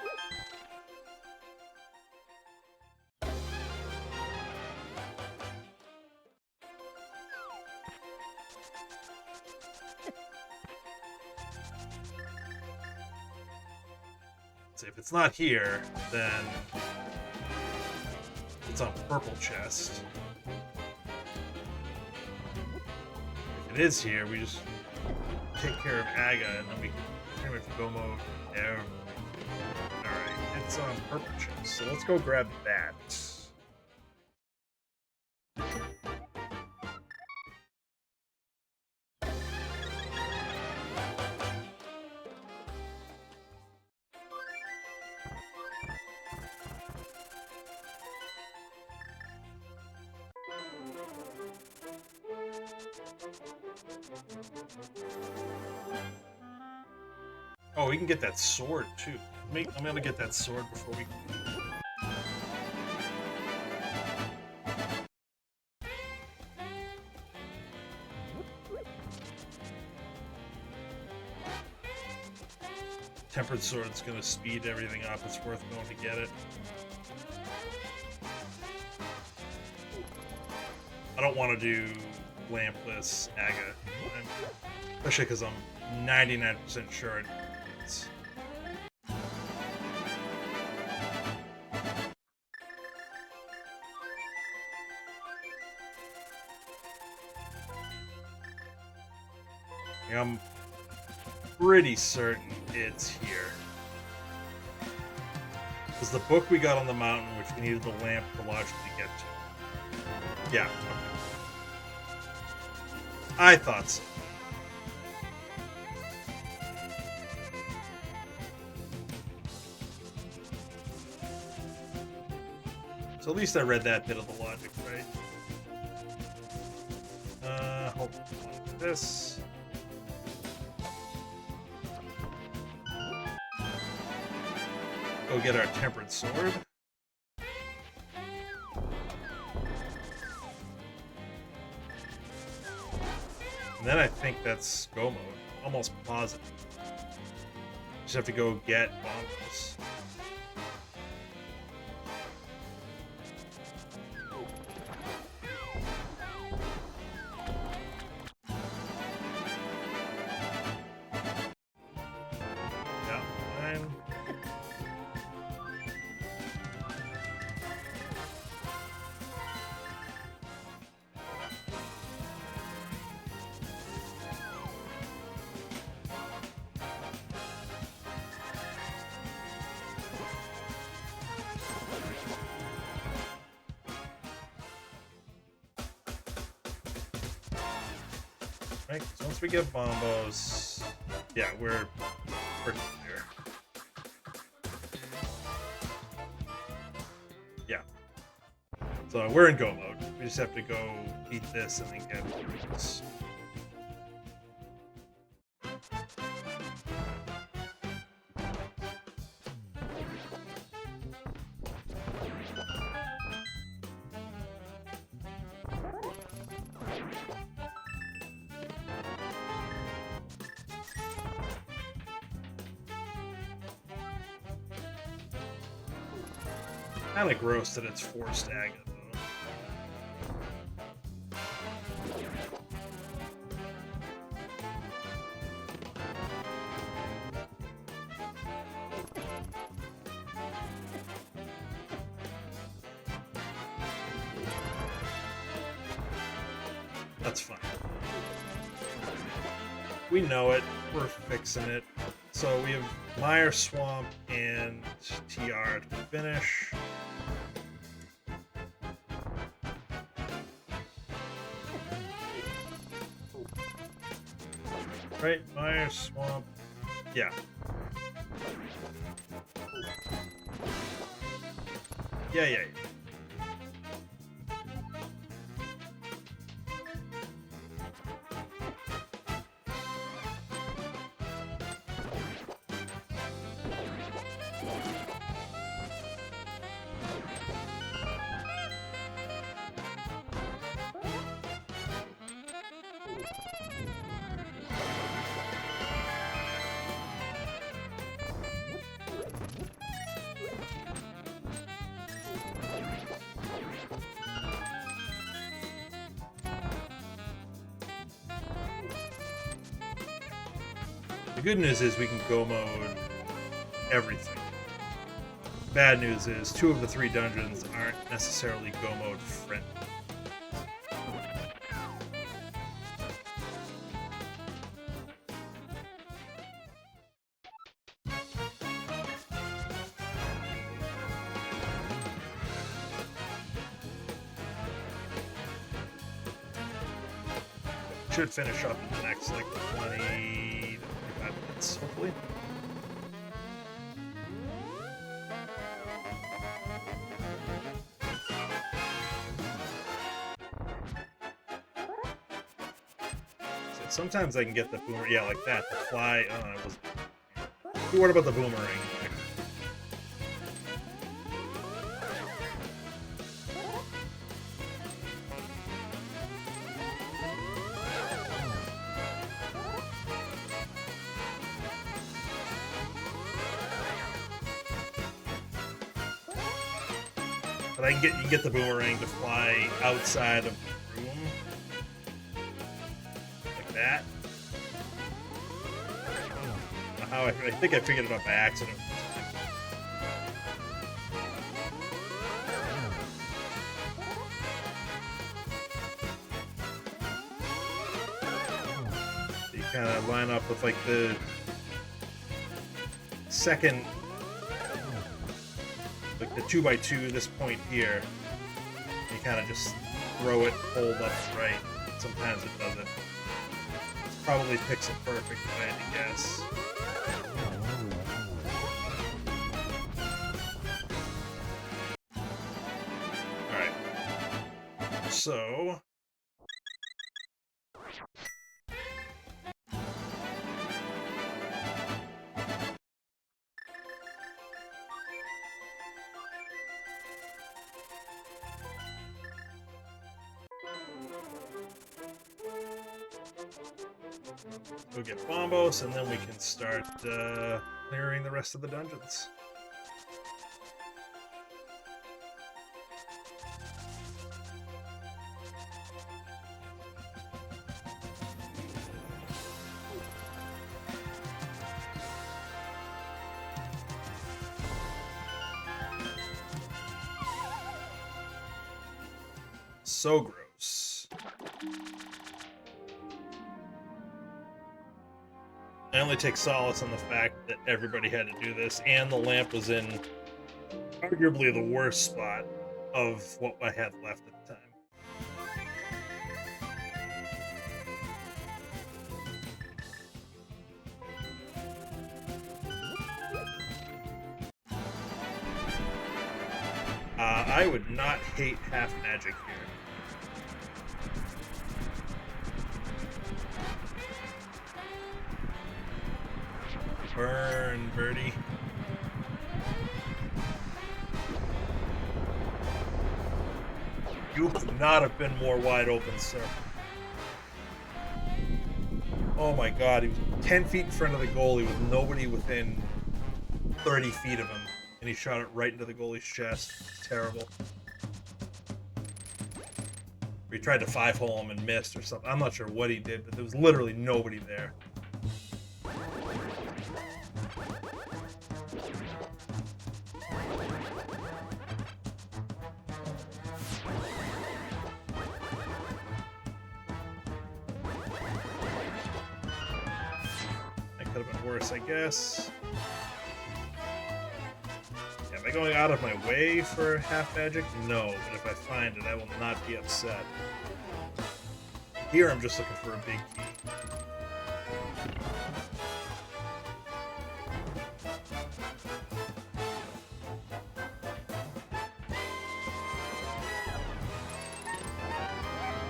So if it's not here, then it's on purple chest. If it is here, we just take care of Aga, and then we can pretty much go mode there. Alright, it's on purple chest, so let's go grab that. Oh, we can get that sword too. I'm gonna get that sword before we. Tempered sword's gonna speed everything up. It's worth going to get it. I don't want to do lampless Aga, especially because I'm 99% sure it is. I'm pretty certain it's here. Because the book we got on the mountain, which we needed the lamp to logically get to. Yeah, okay. I thought so. So at least I read that bit of the logic, right? Hold on. This. Go get our tempered sword. And then I think that's go mode. Almost positive. Just have to go get bombs. Yeah, fine. Right, so once we get bombos, yeah, we're clear. Yeah. So we're in go mode. We just have to go beat this and then get this. Kind of gross that it's forced Aga, though. That's fine. We know it. We're fixing it. So we have Mire Swamp and TR to finish. Right, Mire Swamp. Yeah. Yeah. good news is we can go mode everything. Bad news is 2 of the 3 dungeons aren't necessarily go mode friendly. Should finish up in the next like 20 to 25 minutes, hopefully. So sometimes I can get the boomerang, yeah, like that. The fly. It was. What about the boomerang? But you can get the boomerang to fly outside of the room. Like that. I don't know how I think I figured it out by accident. You kind of line up with like the second, like the 2x2, this point here. You kind of just throw it, hold up right. Sometimes it doesn't. It probably picks a perfect if I had to guess. Alright. So go get Bombos, and then we can start clearing the rest of the dungeons. So gross. I only take solace on the fact that everybody had to do this, and the lamp was in arguably the worst spot of what I had left at the time. I would not hate half magic here. Burn, birdie. You could not have been more wide open, sir. Oh my god, he was 10 feet in front of the goalie with nobody within 30 feet of him, and he shot it right into the goalie's chest. It's terrible. Or he tried to 5-hole him and missed or something. I'm not sure what he did, but there was literally nobody there. Could have been worse, I guess. Am I going out of my way for half magic? No, but if I find it, I will not be upset. Here, I'm just looking for a big key.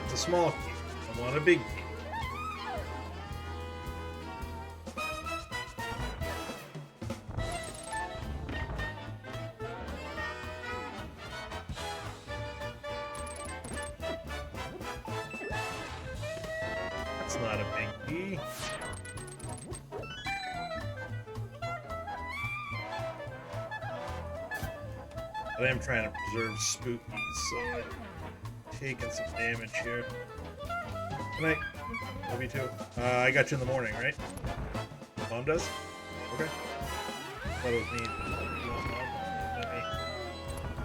It's a small key. I want a big key. That's not a big key. But I am trying to preserve spookies, so I'm taking some damage here. Good night. Love you too. I got you in the morning, right? Mom does? Okay. Thought it was me. You want Mom? Let me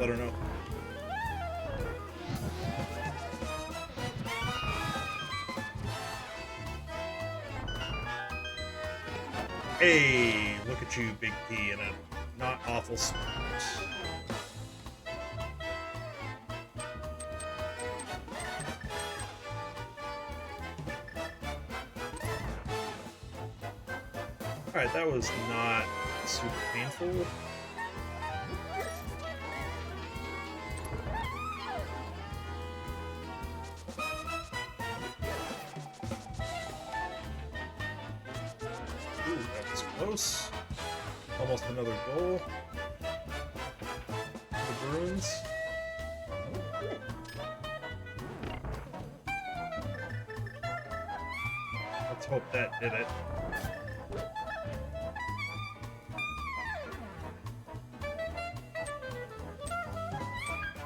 let her know. Hey, look at you, Big T, in a not awful spot. Alright, that was not super painful. Ooh, that was close. Almost another goal. The Bruins. Let's hope that did it.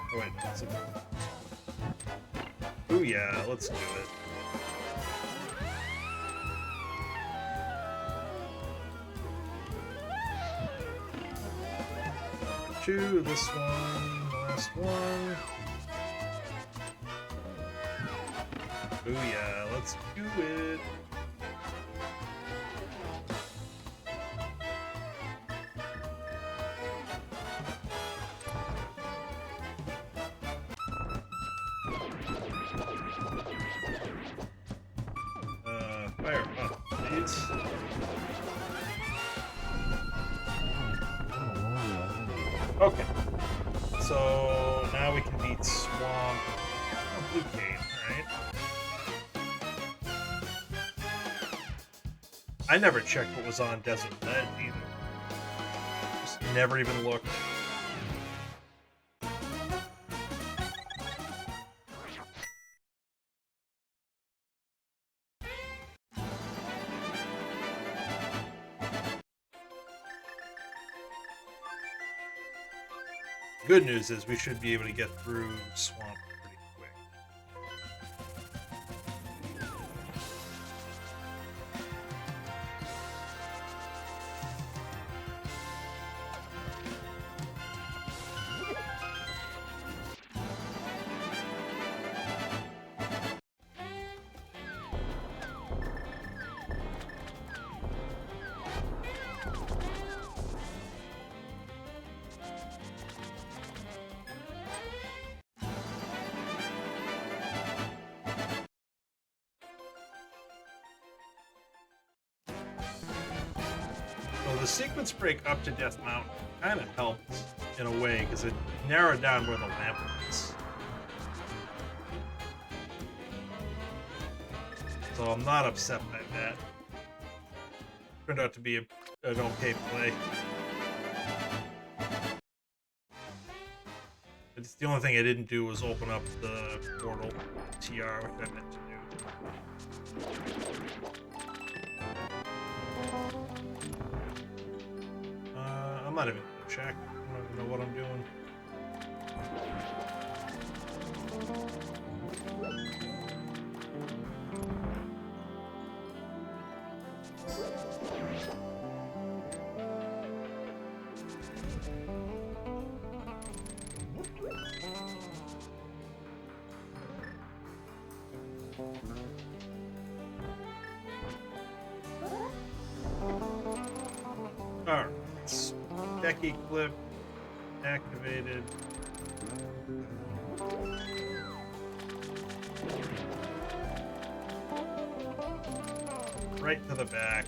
Oh wait, that's a... Ooh yeah, let's do it. Two, this one, the last one. Ooh yeah, let's do it. Fire up, please. Okay. So now we can beat Swamp. Oh, Blue Cave, alright. I never checked what was on Desert Ledge either. Just never even looked. Good news is we should be able to get through Swamp pretty quick. So the sequence break up to Death Mountain kind of helped in a way because it narrowed down where the lamp was. So I'm not upset by that. Turned out to be an okay play. It's the only thing I didn't do was open up the portal TR, which I meant to do. I'm not even gonna check. I don't even know what I'm doing. Alright, Decky Clip activated. Right to the back.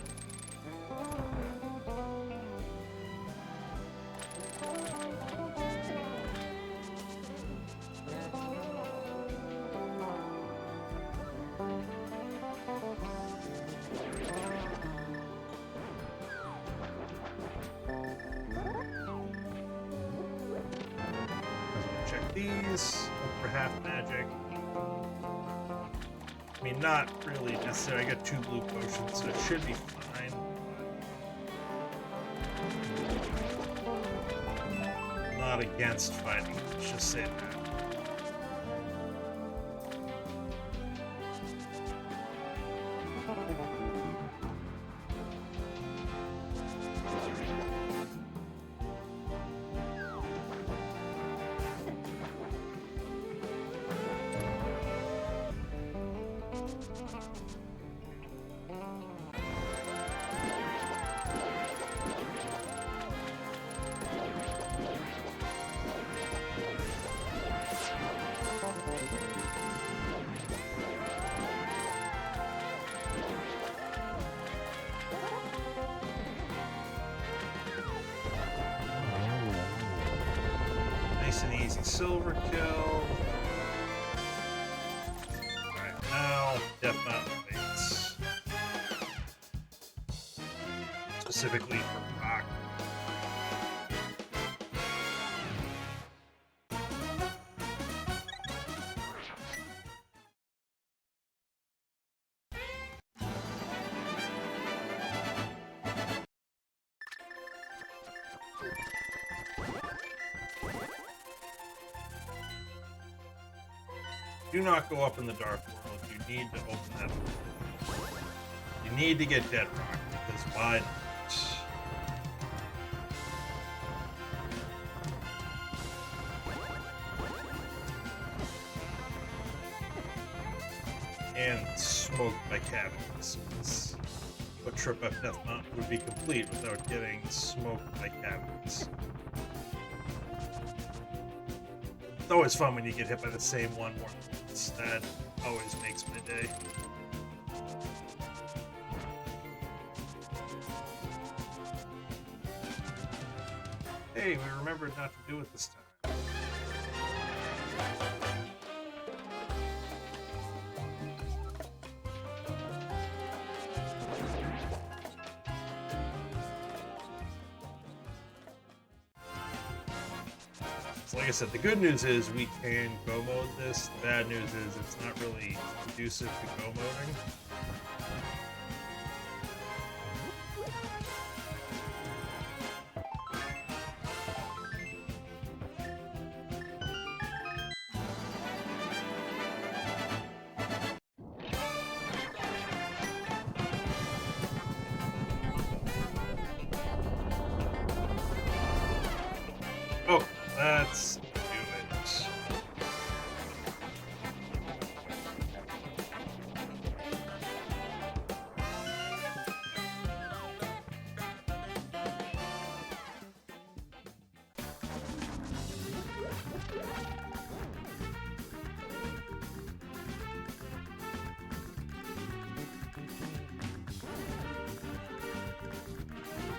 Check these. Hope for half magic. I mean, not really necessary. I got 2 blue potions, so it should be fine. I'm not against fighting. Let's just say that. Nice and easy silver kill. Alright, now Death Mountain waits. Specifically for rock. Do not go up in the Dark World. You need to open that door. You need to get Dead Rock, because why not? And smoked by cavities. What trip up Death Mountain would be complete without getting smoked by cavities? It's always fun when you get hit by the same one more once. That always makes my day. Hey, we remembered not to do it this time. So like I said, the good news is we can go mode this. The bad news is it's not really conducive to go moding. Oh, let's do it.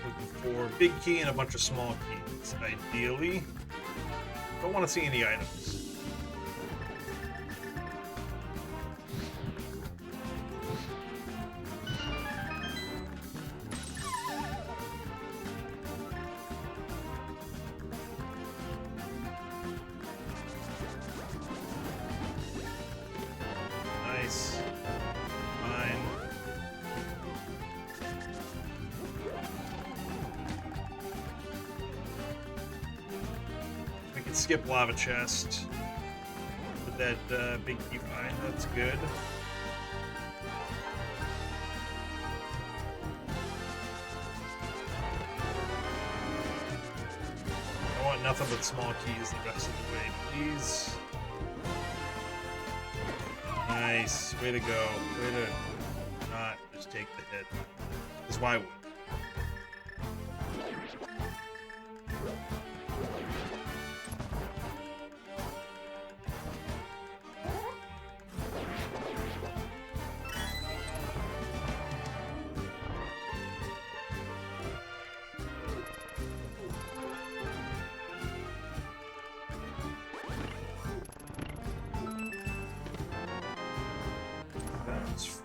Looking for big key and a bunch of small keys, ideally. Don't want to see any items. Nice. Fine. We can skip lava chest with that big key find. That's good. I want nothing but small keys the rest of the way, please. Nice. Way to go. Way to not just take the hit. Because why would?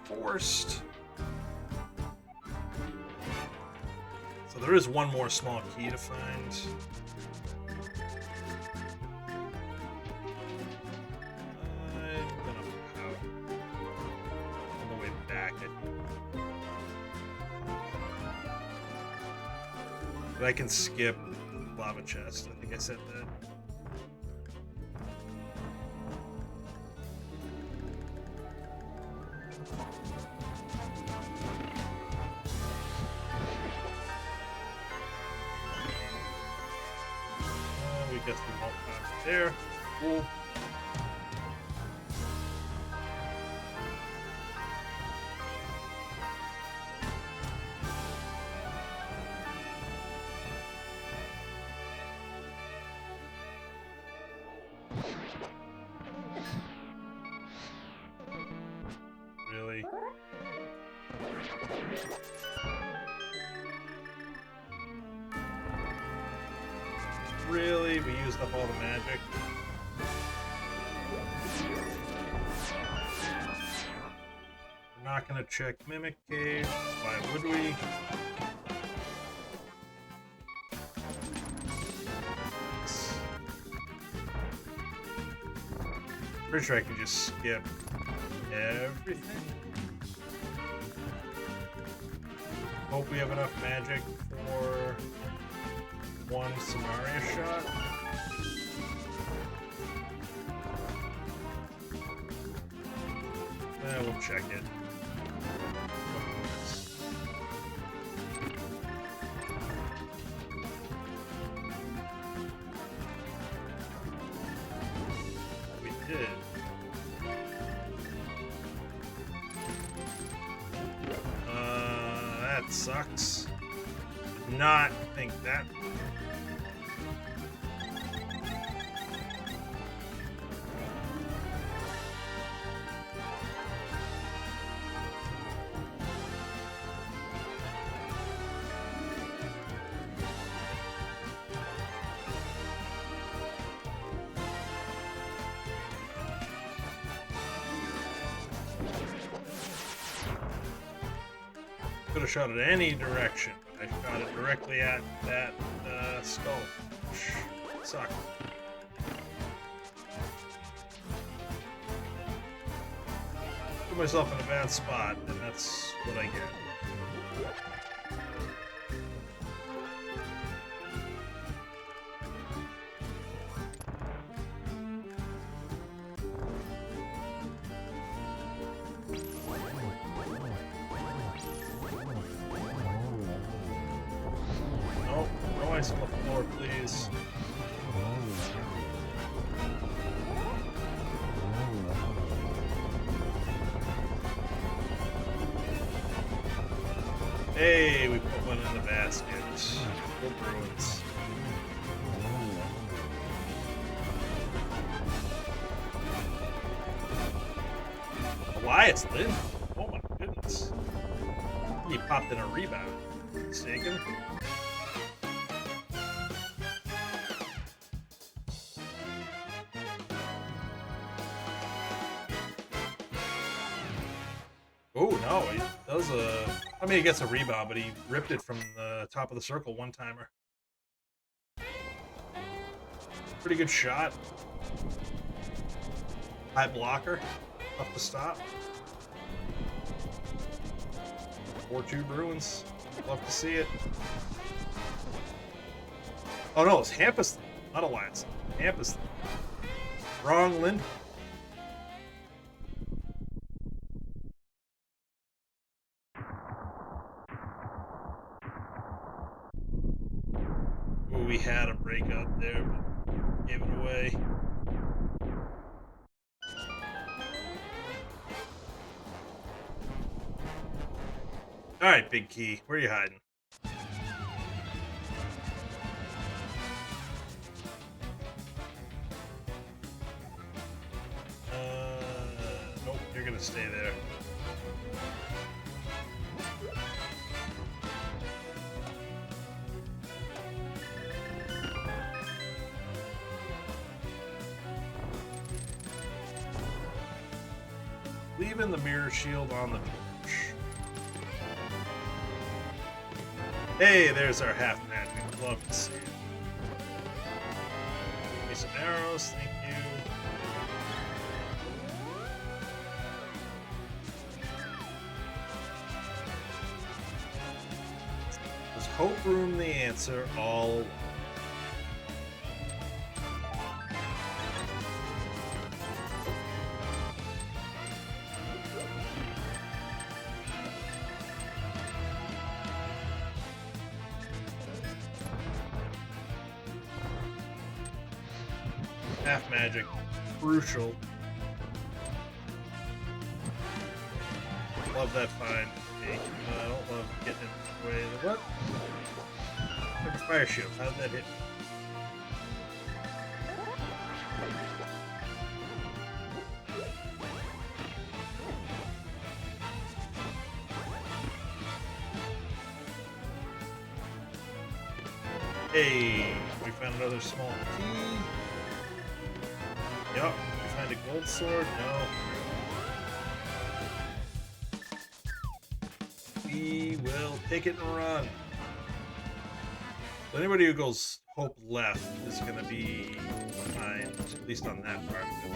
Forced. So there is one more small key to find. I'm gonna pout on the way back. But I can skip lava chest. I think I said that. Guess we won't find it there. Cool. Really? Really? We used up all the magic? We're not gonna check Mimic Cave. Why would we? Pretty sure I can just skip everything. Hope we have enough magic for one Samaria shot. We'll check it. We did. That sucks. Did not think that. Could have shot it any direction. I shot it directly at that skull. Sucked. Put myself in a bad spot, and that's what I get. On the floor, please. Hey, we put one in the basket. Good ruins. Elias Lynn? Oh my goodness. He popped in a rebound. Mistaken? Oh no, he does I mean, he gets a rebound, but he ripped it from the top of the circle one-timer. Pretty good shot. High blocker. Up the stop. 4-2 Bruins. Love to see it. Oh no, it's Hampus, not Alliance. Hampus. Wrong Lynn. We had a breakout there, but gave it away. Alright, Big Key. Where are you hiding? Nope, you're gonna stay there. Leaving the mirror shield on the torch. Hey, there's our half magic. Love to see it. Give me some arrows, thank you. Was Hope Room the answer all along? Half magic, crucial. Love that find. I don't love getting in the way of the what? Like a fire shield. How did that hit me? Hey, we found another small key. Yup. Did we find a gold sword? No. We will take it and run. So anybody who goes hope left is going to be behind, at least on that part of it.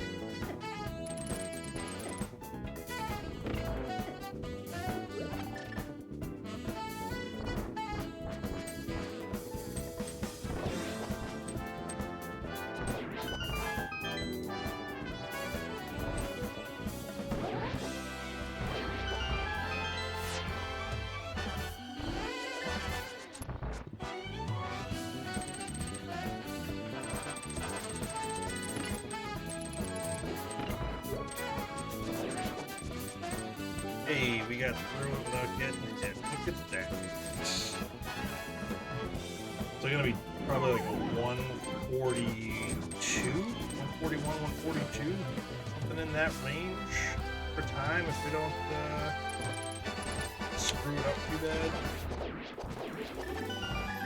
Hey, we got through it without getting hit. Look at that. So gonna be probably like a 142, 141, 142, something in that range for time if we don't screw it up too bad.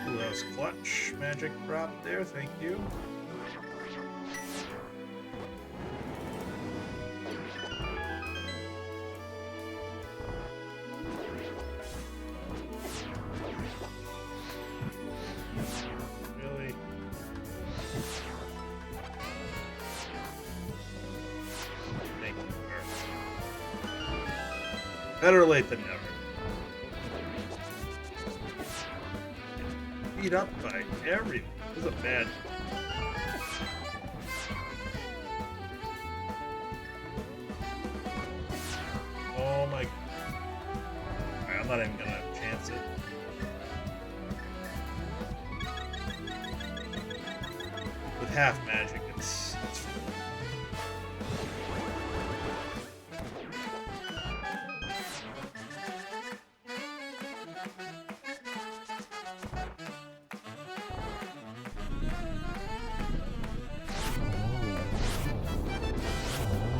Ooh, that was clutch. Magic drop there, thank you. Better late than never. Beat up by everyone. This is a bad. Oh my. Alright, I'm not even gonna chance it. With half magic, it's fun.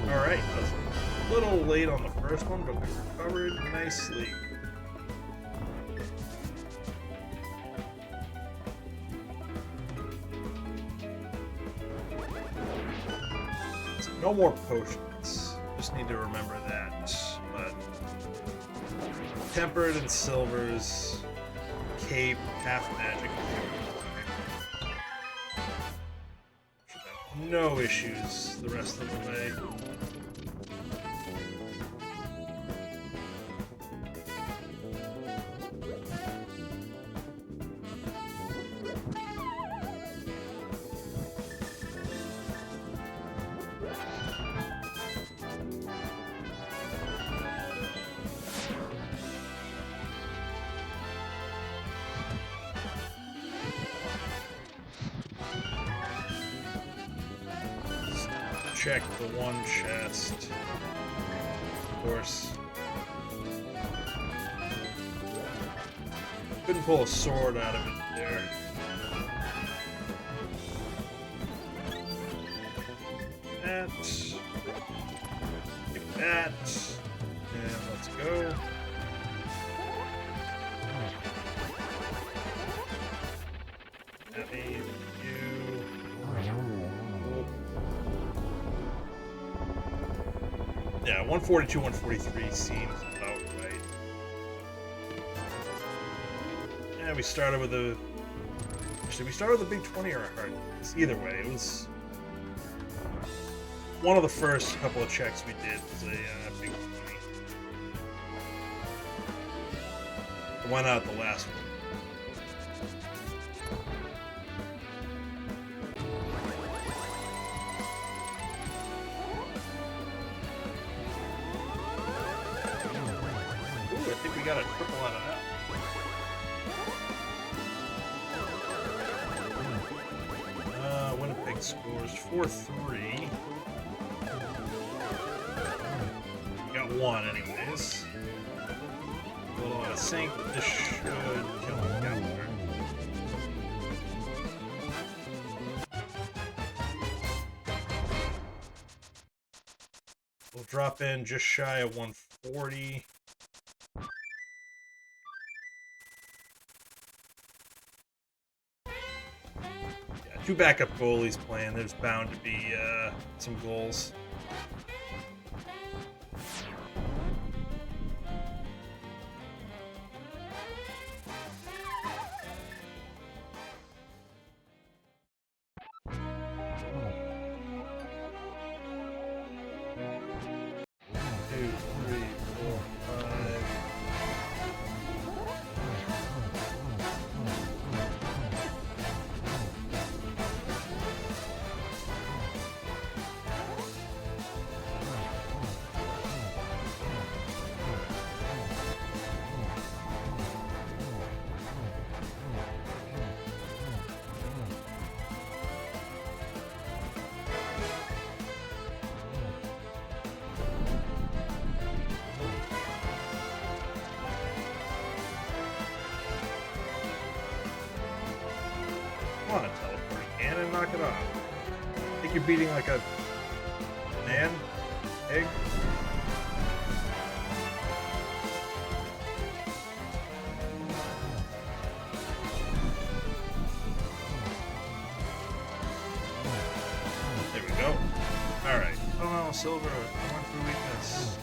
Alright, I was a little late on the first one, but we recovered nicely. So no more potions. Just need to remember that. But tempered and silvers, cape, half magic. Should have no issues the rest of the way. Check the one chest. Of course. Couldn't pull a sword out of it there. That. Take that. And let's go. That means you. Yeah, 142, 143 seems about right. Yeah, we started with a... Actually, we started with a big 20 or a hard. Either way, it was... One of the first couple of checks we did was a big 20. Why not the last one? I think we got a triple out of that. Winnipeg scores 4-3. We got one anyways. A little out of sync, but this should kill the counter. We'll drop in just shy of 140. two backup goalies playing, there's bound to be some goals. Come on, teleporting cannon, knock it off. I think you're beating like a man? Egg? There we go. Alright. Oh, silver. I went through weakness.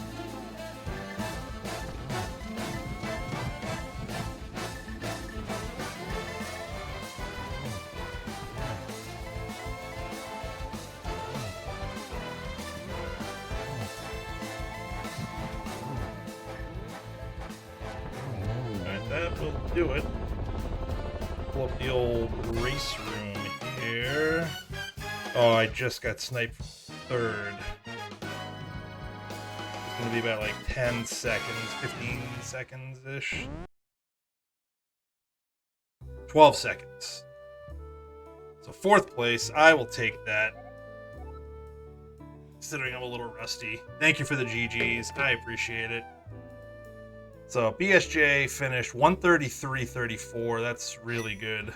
That will do it. Pull up the old race room here. Oh, I just got sniped from third. It's gonna be about like 10 seconds, 15 seconds-ish. 12 seconds. So fourth place, I will take that. Considering I'm a little rusty. Thank you for the GGs, I appreciate it. So BSJ finished 133.34. That's really good.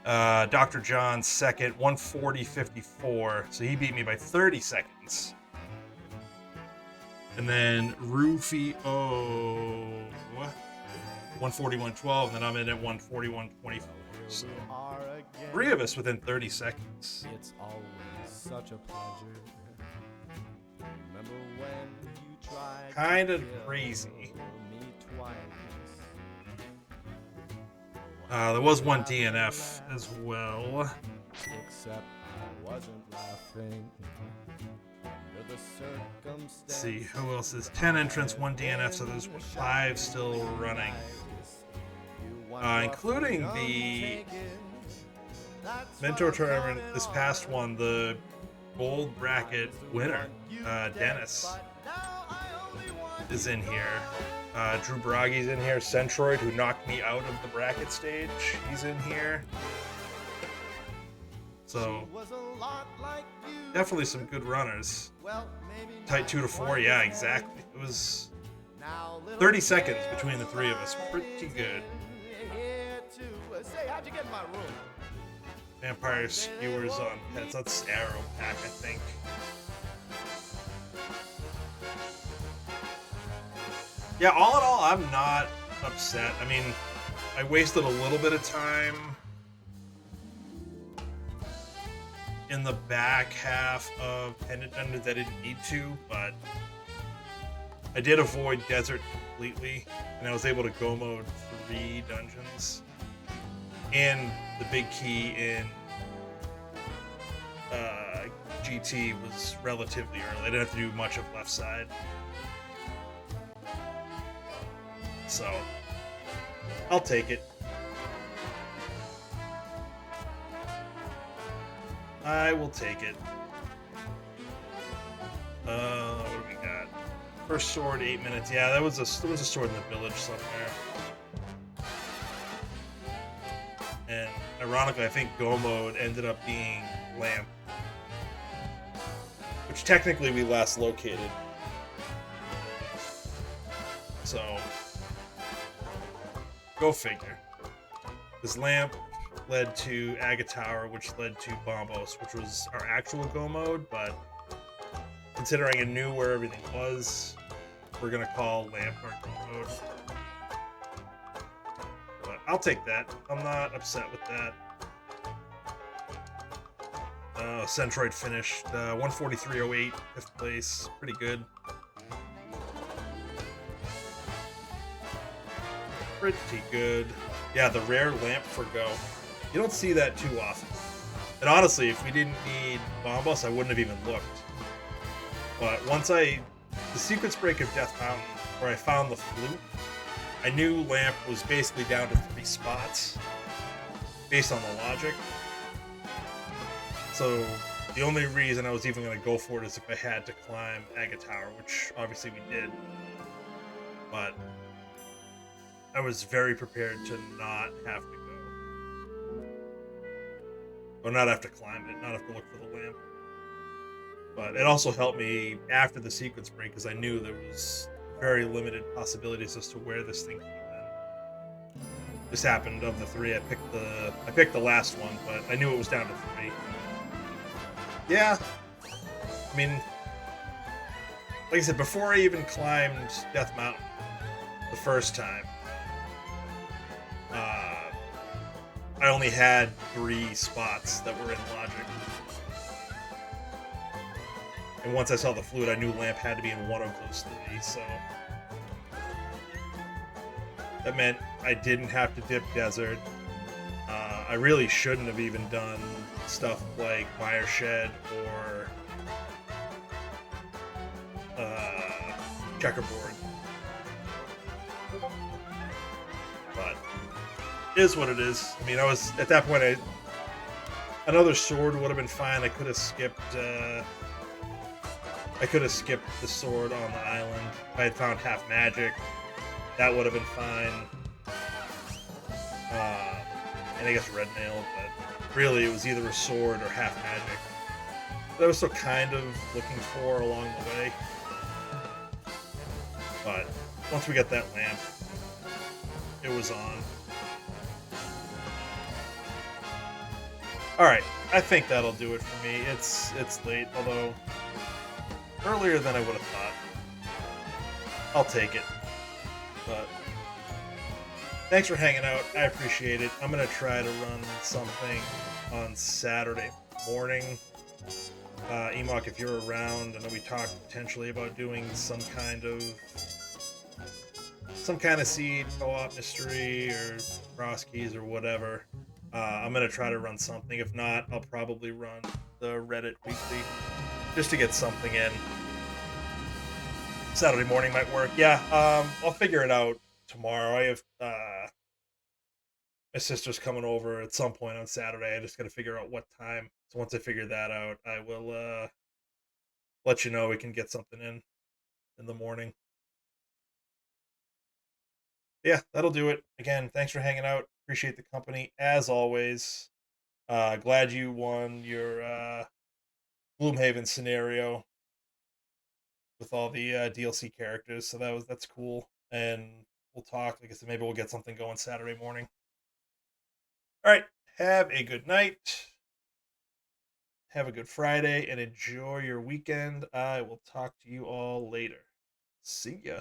Dr. John second, 140.54. So he beat me by 30 seconds. And then Rufio 141.12, and then I'm in at 141.24. So three of us within 30 seconds. It's always such a pleasure. Remember when you tried Kind of crazy. There was one DNF as well. Except I wasn't laughing. Let's see, who else is 10 entrants, 1 DNF, so there's 5 still running. Including the Mentor Tournament, this past one, the gold bracket winner, Dennis, is in here. Drew Bragi's in here. Centroid, who knocked me out of the bracket stage, he's in here. So, definitely some good runners. Tight 2 to 4, yeah, exactly. It was 30 seconds between the three of us. Pretty good. Vampire skewers on pets. That's Arrow Pack, I think. Yeah, all in all, I'm not upset. I mean, I wasted a little bit of time in the back half of Pendant Dungeons I didn't need to, but I did avoid Desert completely, and I was able to go mode 3 dungeons. And the big key in GT was relatively early. I didn't have to do much of left side. So, I'll take it. I will take it. What do we got? First sword, 8 minutes. Yeah, there was a sword in the village somewhere. And ironically, I think Go mode ended up being Lamp, which technically we last located. So, go figure. This Lamp led to Aga Tower, which led to Bombos, which was our actual Go mode, but considering I knew where everything was, we're gonna call Lamp our Go mode. But I'll take that. I'm not upset with that. Centroid finished 143.08, 5th place, pretty good. Pretty good. Yeah, the rare lamp for go. You don't see that too often. And honestly, if we didn't need Bombos, I wouldn't have even looked. But the sequence break of Death Mountain, where I found the flute, I knew lamp was basically down to 3 spots, based on the logic. So the only reason I was even going to go for it is if I had to climb Aga Tower, which obviously we did. But I was very prepared to not have to go. Or not have to climb it, not have to look for the lamp. But it also helped me after the sequence break because I knew there was very limited possibilities as to where this thing could have been. This happened of the 3. I picked the last one, but I knew it was down to 3. Yeah. I mean, like I said, before I even climbed Death Mountain the first time, I only had 3 spots that were in logic. And once I saw the flute, I knew lamp had to be in one of those 3, so that meant I didn't have to dip desert. I really shouldn't have even done stuff like Mire Shed or Checkerboard. But it is what it is. I mean, I was at that point. Another sword would have been fine. I could have skipped. I could have skipped the sword on the island. If I had found half magic, that would have been fine. And I guess red nail, but really it was either a sword or half magic. That I was still kind of looking for along the way. But once we got that lamp, it was on. Alright, I think that'll do it for me. It's late, although earlier than I would have thought. I'll take it. But thanks for hanging out. I appreciate it. I'm going to try to run something on Saturday morning. Emok, if you're around, I know we talked potentially about doing some kind of seed co-op mystery or cross keys or whatever. I'm going to try to run something. If not, I'll probably run the Reddit weekly just to get something in. Saturday morning might work. Yeah, I'll figure it out tomorrow. I have my sister's coming over at some point on Saturday. I just got to figure out what time. So once I figure that out, I will let you know. We can get something in the morning. Yeah, that'll do it. Again, thanks for hanging out. Appreciate the company as always. Glad you won your Gloomhaven scenario with all the DLC characters. So that's cool. And we'll talk. Like I said, maybe we'll get something going Saturday morning. All right. Have a good night. Have a good Friday and enjoy your weekend. I will talk to you all later. See ya.